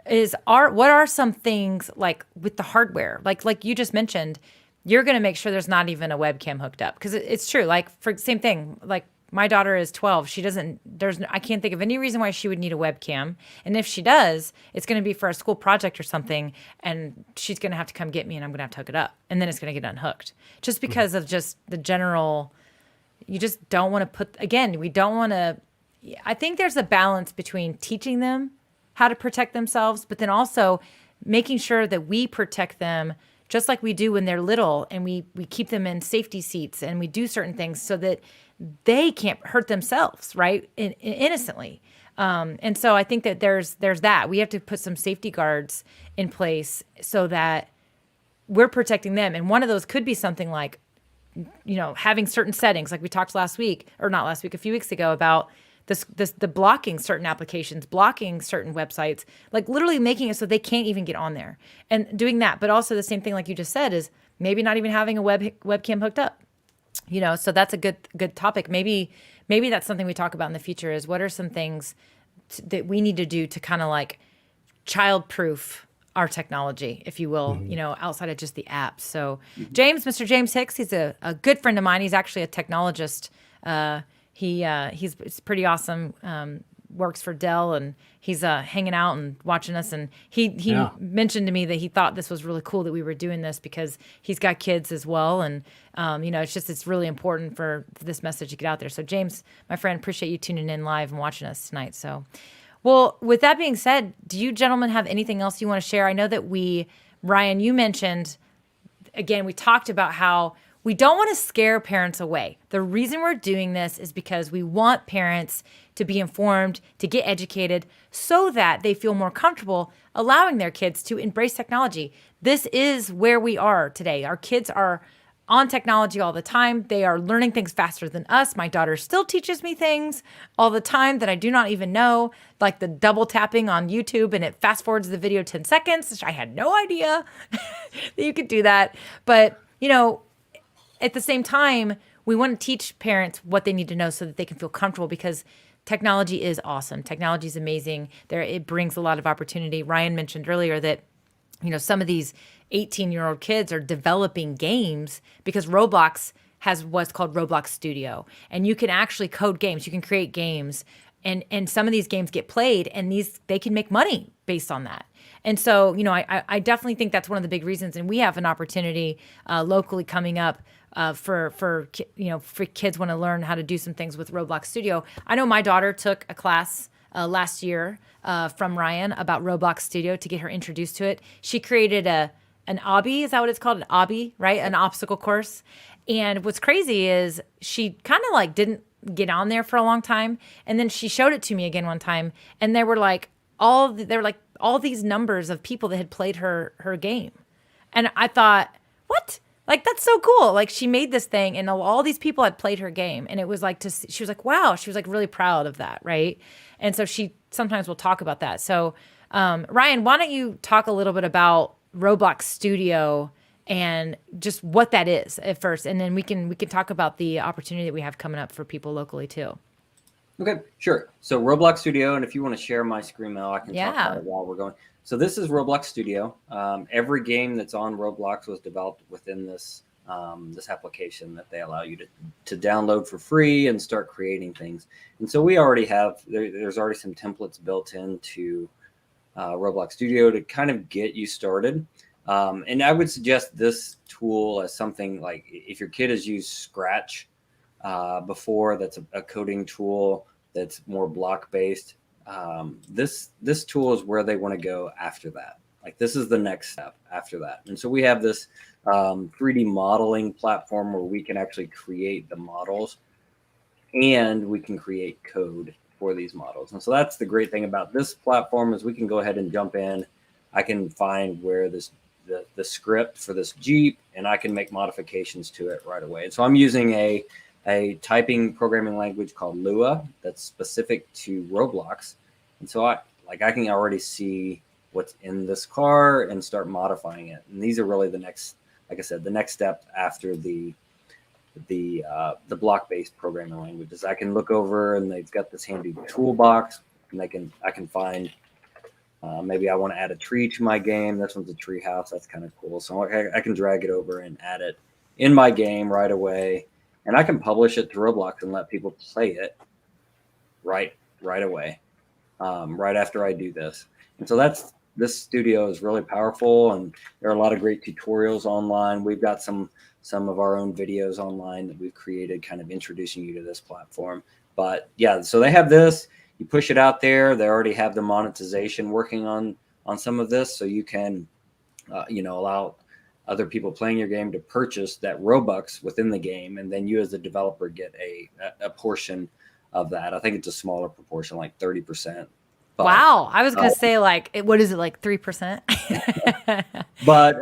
What are some things like with the hardware, like you just mentioned, you're going to make sure there's not even a webcam hooked up, because it's true. Like, for same thing, like my daughter is 12. I can't think of any reason why she would need a webcam. And if she does, it's going to be for a school project or something. And she's going to have to come get me and I'm going to have to hook it up. And then it's going to get unhooked just because of just the general, you just don't want to I think there's a balance between teaching them how to protect themselves, but then also making sure that we protect them just like we do when they're little, and we keep them in safety seats and we do certain things so that they can't hurt themselves, right? Innocently. And so I think that there's that. We have to put some safety guards in place so that we're protecting them. And one of those could be something like, having certain settings, like we talked a few weeks ago about the blocking certain applications, blocking certain websites, like literally making it so they can't even get on there and doing that. But also the same thing, like you just said, is maybe not even having a webcam hooked up, so that's a good topic. Maybe that's something we talk about in the future, is what are some things that we need to do to kind of like child-proof our technology, if you will, outside of just the apps. So Mr. James Hicks, he's a good friend of mine. He's actually a technologist. He's pretty awesome. Works for Dell, and he's hanging out and watching us. And he mentioned to me that he thought this was really cool that we were doing this because he's got kids as well. And it's really important for this message to get out there. So James, my friend, appreciate you tuning in live and watching us tonight. So, well, with that being said, do you gentlemen have anything else you want to share? I know that Ryan, you mentioned, again, we talked about how we don't want to scare parents away. The reason we're doing this is because we want parents to be informed, to get educated, so that they feel more comfortable allowing their kids to embrace technology. This is where we are today. Our kids are on technology all the time. They are learning things faster than us. My daughter still teaches me things all the time that I do not even know, like the double tapping on YouTube and it fast forwards the video 10 seconds. I had no idea that you could do that. But, at the same time, we want to teach parents what they need to know so that they can feel comfortable, because technology is awesome. Technology is amazing. It brings a lot of opportunity. Ryan mentioned earlier that, some of these 18-year-old kids are developing games because Roblox has what's called Roblox Studio. And you can actually code games. You can create games. And some of these games get played, and they can make money based on that. And so, I definitely think that's one of the big reasons. And we have an opportunity locally coming up for kids want to learn how to do some things with Roblox Studio. I know my daughter took a class last year from Ryan about Roblox Studio to get her introduced to it. She created an obby, is that what it's called? An obby, right? An obstacle course. And what's crazy is she kind of like didn't get on there for a long time. And then she showed it to me again one time. And there were like all these numbers of people that had played her game. And I thought, what? Like, that's so cool. Like, she made this thing and all these people had played her game. And it was like, she was like, wow. She was like really proud of that. Right. And so she sometimes will talk about that. So, Ryan, why don't you talk a little bit about Roblox Studio and just what that is at first. And then we can talk about the opportunity that we have coming up for people locally too. Okay, sure. So Roblox Studio, and if you want to share my screen mail, I can talk Yeah. about it while we're going. So this is Roblox Studio. Every game that's on Roblox was developed within this this application that they allow you to download for free and start creating things. And so we already have there's already some templates built into Roblox Studio to kind of get you started. And I would suggest this tool as something like if your kid has used Scratch before, that's a coding tool that's more block based. This tool is where they want to go after that. Like this is the next step after that. And so we have this 3D modeling platform where we can actually create the models and we can create code for these models. And so that's the great thing about this platform is we can go ahead and jump in. I can find where the script for this Jeep and I can make modifications to it right away. And so I'm using a typing programming language called Lua that's specific to Roblox. And so I can already see what's in this car and start modifying it. And these are really the next, like I said, the next step after the block-based programming languages. I can look over and they've got this handy toolbox and I can find maybe I want to add a tree to my game. This one's a tree house. That's kind of cool. So I can drag it over and add it in my game right away. And I can publish it to Roblox and let people play it right away, right after I do this. And so this studio is really powerful, and there are a lot of great tutorials online. We've got some of our own videos online that we've created, kind of introducing you to this platform. But yeah, so they have this. You push it out there. They already have the monetization working on some of this, so you can, allow other people playing your game to purchase that Robux within the game, and then you as a developer get a portion of that. I think it's a smaller proportion, like 30%. But, wow, I was gonna say what is it, like 3%? But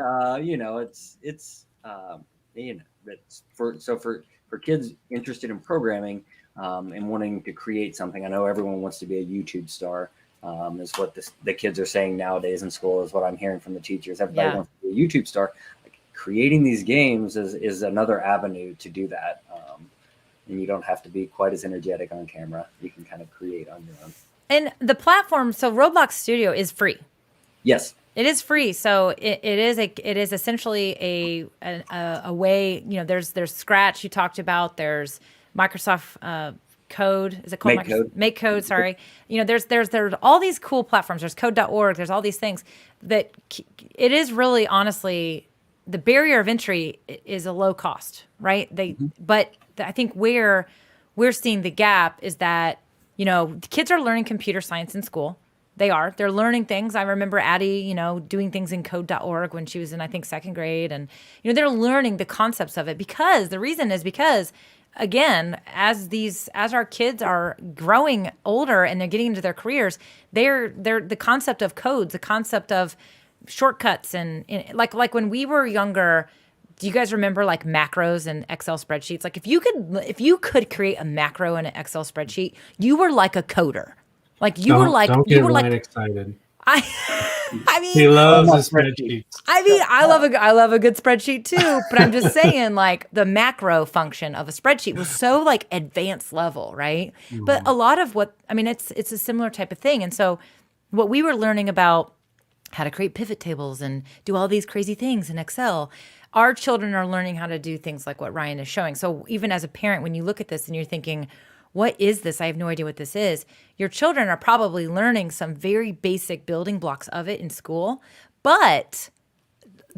it's for kids interested in programming and wanting to create something. I know everyone wants to be a YouTube star. Is what the kids are saying nowadays in school, is what I'm hearing from the teachers. Everybody wants to be a YouTube star. Like, creating these games is another avenue to do that. And you don't have to be quite as energetic on camera. You can kind of create on your own. And the platform, so Roblox Studio is free. Yes. It is free. So it is essentially a way, there's Scratch you talked about, there's Microsoft Code. Is it called Make Code? Sorry. There's all these cool platforms. There's code.org. There's all these things that it is really, honestly, the barrier of entry is a low cost, right? But I think where we're seeing the gap is that, the kids are learning computer science in school. They're learning things. I remember Addie, doing things in code.org when she was in, I think, second grade. And, they're learning the concepts of it because again, as our kids are growing older and they're getting into their careers, they're the concept of codes, the concept of shortcuts, and like when we were younger, do you guys remember like macros and Excel spreadsheets? Like if you could create a macro in an Excel spreadsheet, you were like a coder. Like don't get Ryan excited. I mean, he loves the spreadsheets. I mean, I love a good spreadsheet too, but I'm just saying, like, the macro function of a spreadsheet was so like advanced level, right? Mm-hmm. But a lot of it's a similar type of thing. And so what we were learning about how to create pivot tables and do all these crazy things in Excel, our children are learning how to do things like what Ryan is showing. So even as a parent, when you look at this and you're thinking, what is this? I have no idea what this is. Your children are probably learning some very basic building blocks of it in school. But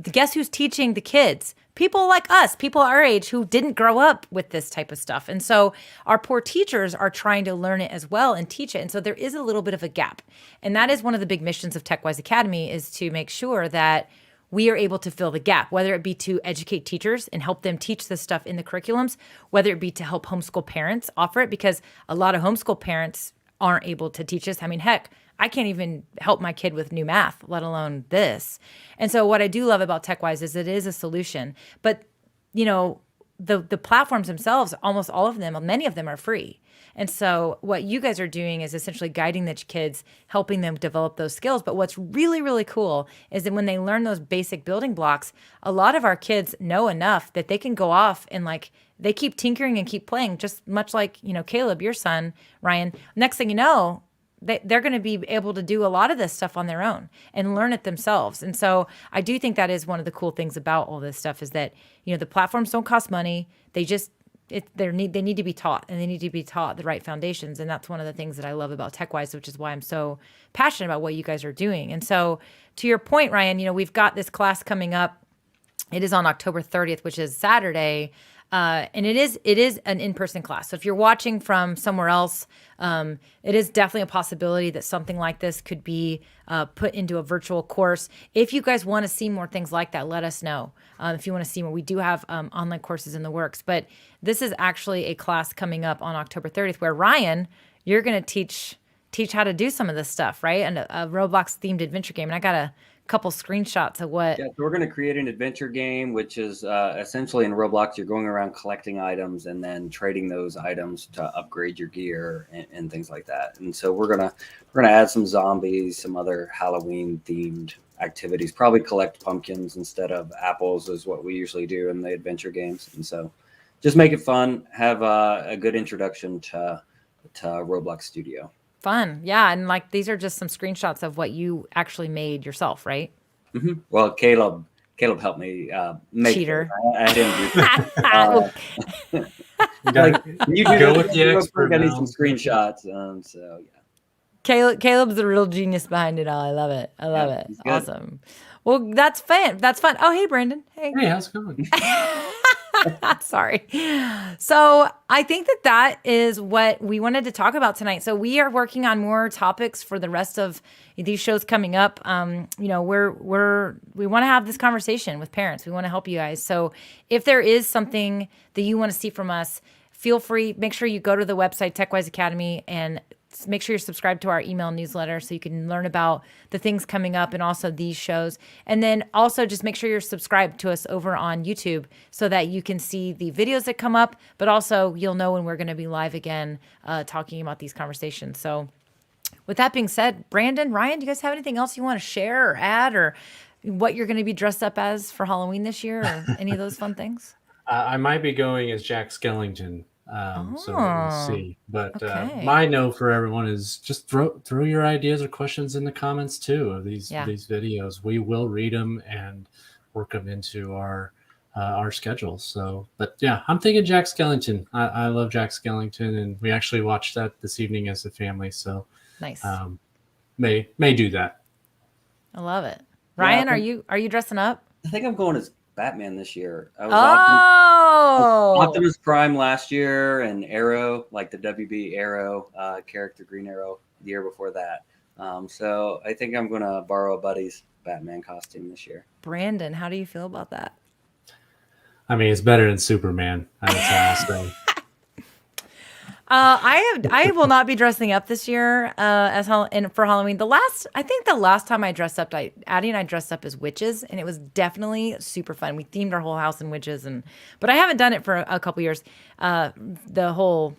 guess who's teaching the kids? People like us, people our age who didn't grow up with this type of stuff. And so our poor teachers are trying to learn it as well and teach it. And so there is a little bit of a gap. And that is one of the big missions of TechWise Academy, is to make sure that we are able to fill the gap, whether it be to educate teachers and help them teach this stuff in the curriculums, whether it be to help homeschool parents offer it, because a lot of homeschool parents aren't able to teach this. I mean, heck, I can't even help my kid with new math, let alone this. And so what I do love about TechWise is it is a solution. But, you know, the platforms themselves, almost all of them, many of them are free. And so what you guys are doing is essentially guiding the kids, helping them develop those skills. But what's really, really cool is that when they learn those basic building blocks, a lot of our kids know enough that they can go off and like they keep tinkering and keep playing, just much like, you know, Caleb, your son, Ryan. Next thing you know, they're going to be able to do a lot of this stuff on their own and learn it themselves. And so I do think that is one of the cool things about all this stuff is that, you know, the platforms don't cost money. They just, they need to be taught, and they need to be taught the right foundations. And that's one of the things that I love about TechWise, which is why I'm so passionate about what you guys are doing. And so to your point, Ryan, you know, we've got this class coming up. It is on October 30th, which is Saturday. And it is an in-person class. So if you're watching from somewhere else, it is definitely a possibility that something like this could be put into a virtual course. If you guys want to see more things like that, let us know. If you want to see more, we do have online courses in the works. But this is actually a class coming up on October 30th where Ryan, you're going to teach how to do some of this stuff, right? And a Roblox themed adventure game. And I got a couple screenshots of what. Yeah, so we're going to create an adventure game, which is essentially in Roblox, you're going around collecting items and then trading those items to upgrade your gear and things like that. And so we're gonna add some zombies, some other Halloween themed activities. Probably collect pumpkins instead of apples is what we usually do in the adventure games. And so just make it fun. Have a good introduction to Roblox Studio. Fun. Yeah. And like, these are just some screenshots of what you actually made yourself, right? Mm-hmm. Well, Caleb helped me make Cheater. I didn't do like, you do Go with the expert. I need some screenshots. So yeah. Caleb's the real genius behind it all. I love it. I love it. he's good. Awesome. Well, that's fun. That's fun. Oh, hey, Brandon. Hey, how's it going? Sorry. So I think that is what we wanted to talk about tonight. So we are working on more topics for the rest of these shows coming up. You know, we want to have this conversation with parents. We want to help you guys. So if there is something that you want to see from us, feel free. Make sure you go to the website TechWise Academy and make sure you're subscribed to our email newsletter so you can learn about the things coming up and also these shows. And then also just make sure you're subscribed to us over on YouTube so that you can see the videos that come up, but also you'll know when we're going to be live again talking about these conversations. So with that being said, Brandon, Ryan, do you guys have anything else you want to share or add, or what you're going to be dressed up as for Halloween this year, or any of those fun things? I might be going as Jack Skellington. So we'll see. But okay. my note for everyone is just throw your ideas or questions in the comments too of these videos. We will read them and work them into our schedule. So, but yeah, I'm thinking Jack Skellington. I love Jack Skellington, and we actually watched that this evening as a family. So nice. May do that. I love it. Ryan, are you dressing up? I think I'm going as Batman this year. I was Optimus Prime last year, and Arrow, like the WB Arrow character, Green Arrow, the year before that. So I think I'm going to borrow a buddy's Batman costume this year. Brandon, how do you feel about that? I mean, it's better than Superman. That's all I'll say. I will not be dressing up this year for Halloween. I think the last time I dressed up, Addie and I dressed up as witches, and it was definitely super fun. We themed our whole house in witches, but I haven't done it for a couple years. The whole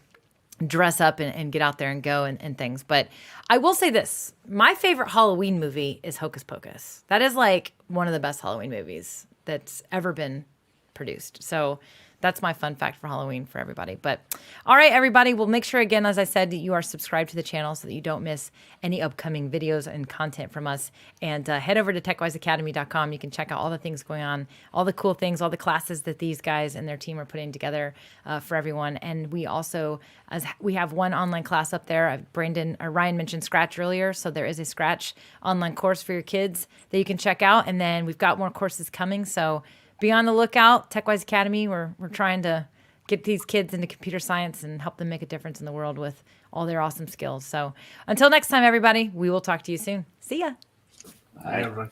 dress up and get out there and go and things. But I will say this: my favorite Halloween movie is Hocus Pocus. That is like one of the best Halloween movies that's ever been produced. So that's my fun fact for Halloween for everybody. But all right, everybody, we'll make sure, again, as I said, that you are subscribed to the channel so that you don't miss any upcoming videos and content from us. And head over to techwiseacademy.com. You can check out all the things going on, all the cool things, all the classes that these guys and their team are putting together for everyone. And we also, we have one online class up there. Ryan mentioned Scratch earlier. So there is a Scratch online course for your kids that you can check out. And then we've got more courses coming. So be on the lookout. TechWise Academy, we're trying to get these kids into computer science and help them make a difference in the world with all their awesome skills. So until next time, everybody, we will talk to you soon. See ya. Bye, everyone.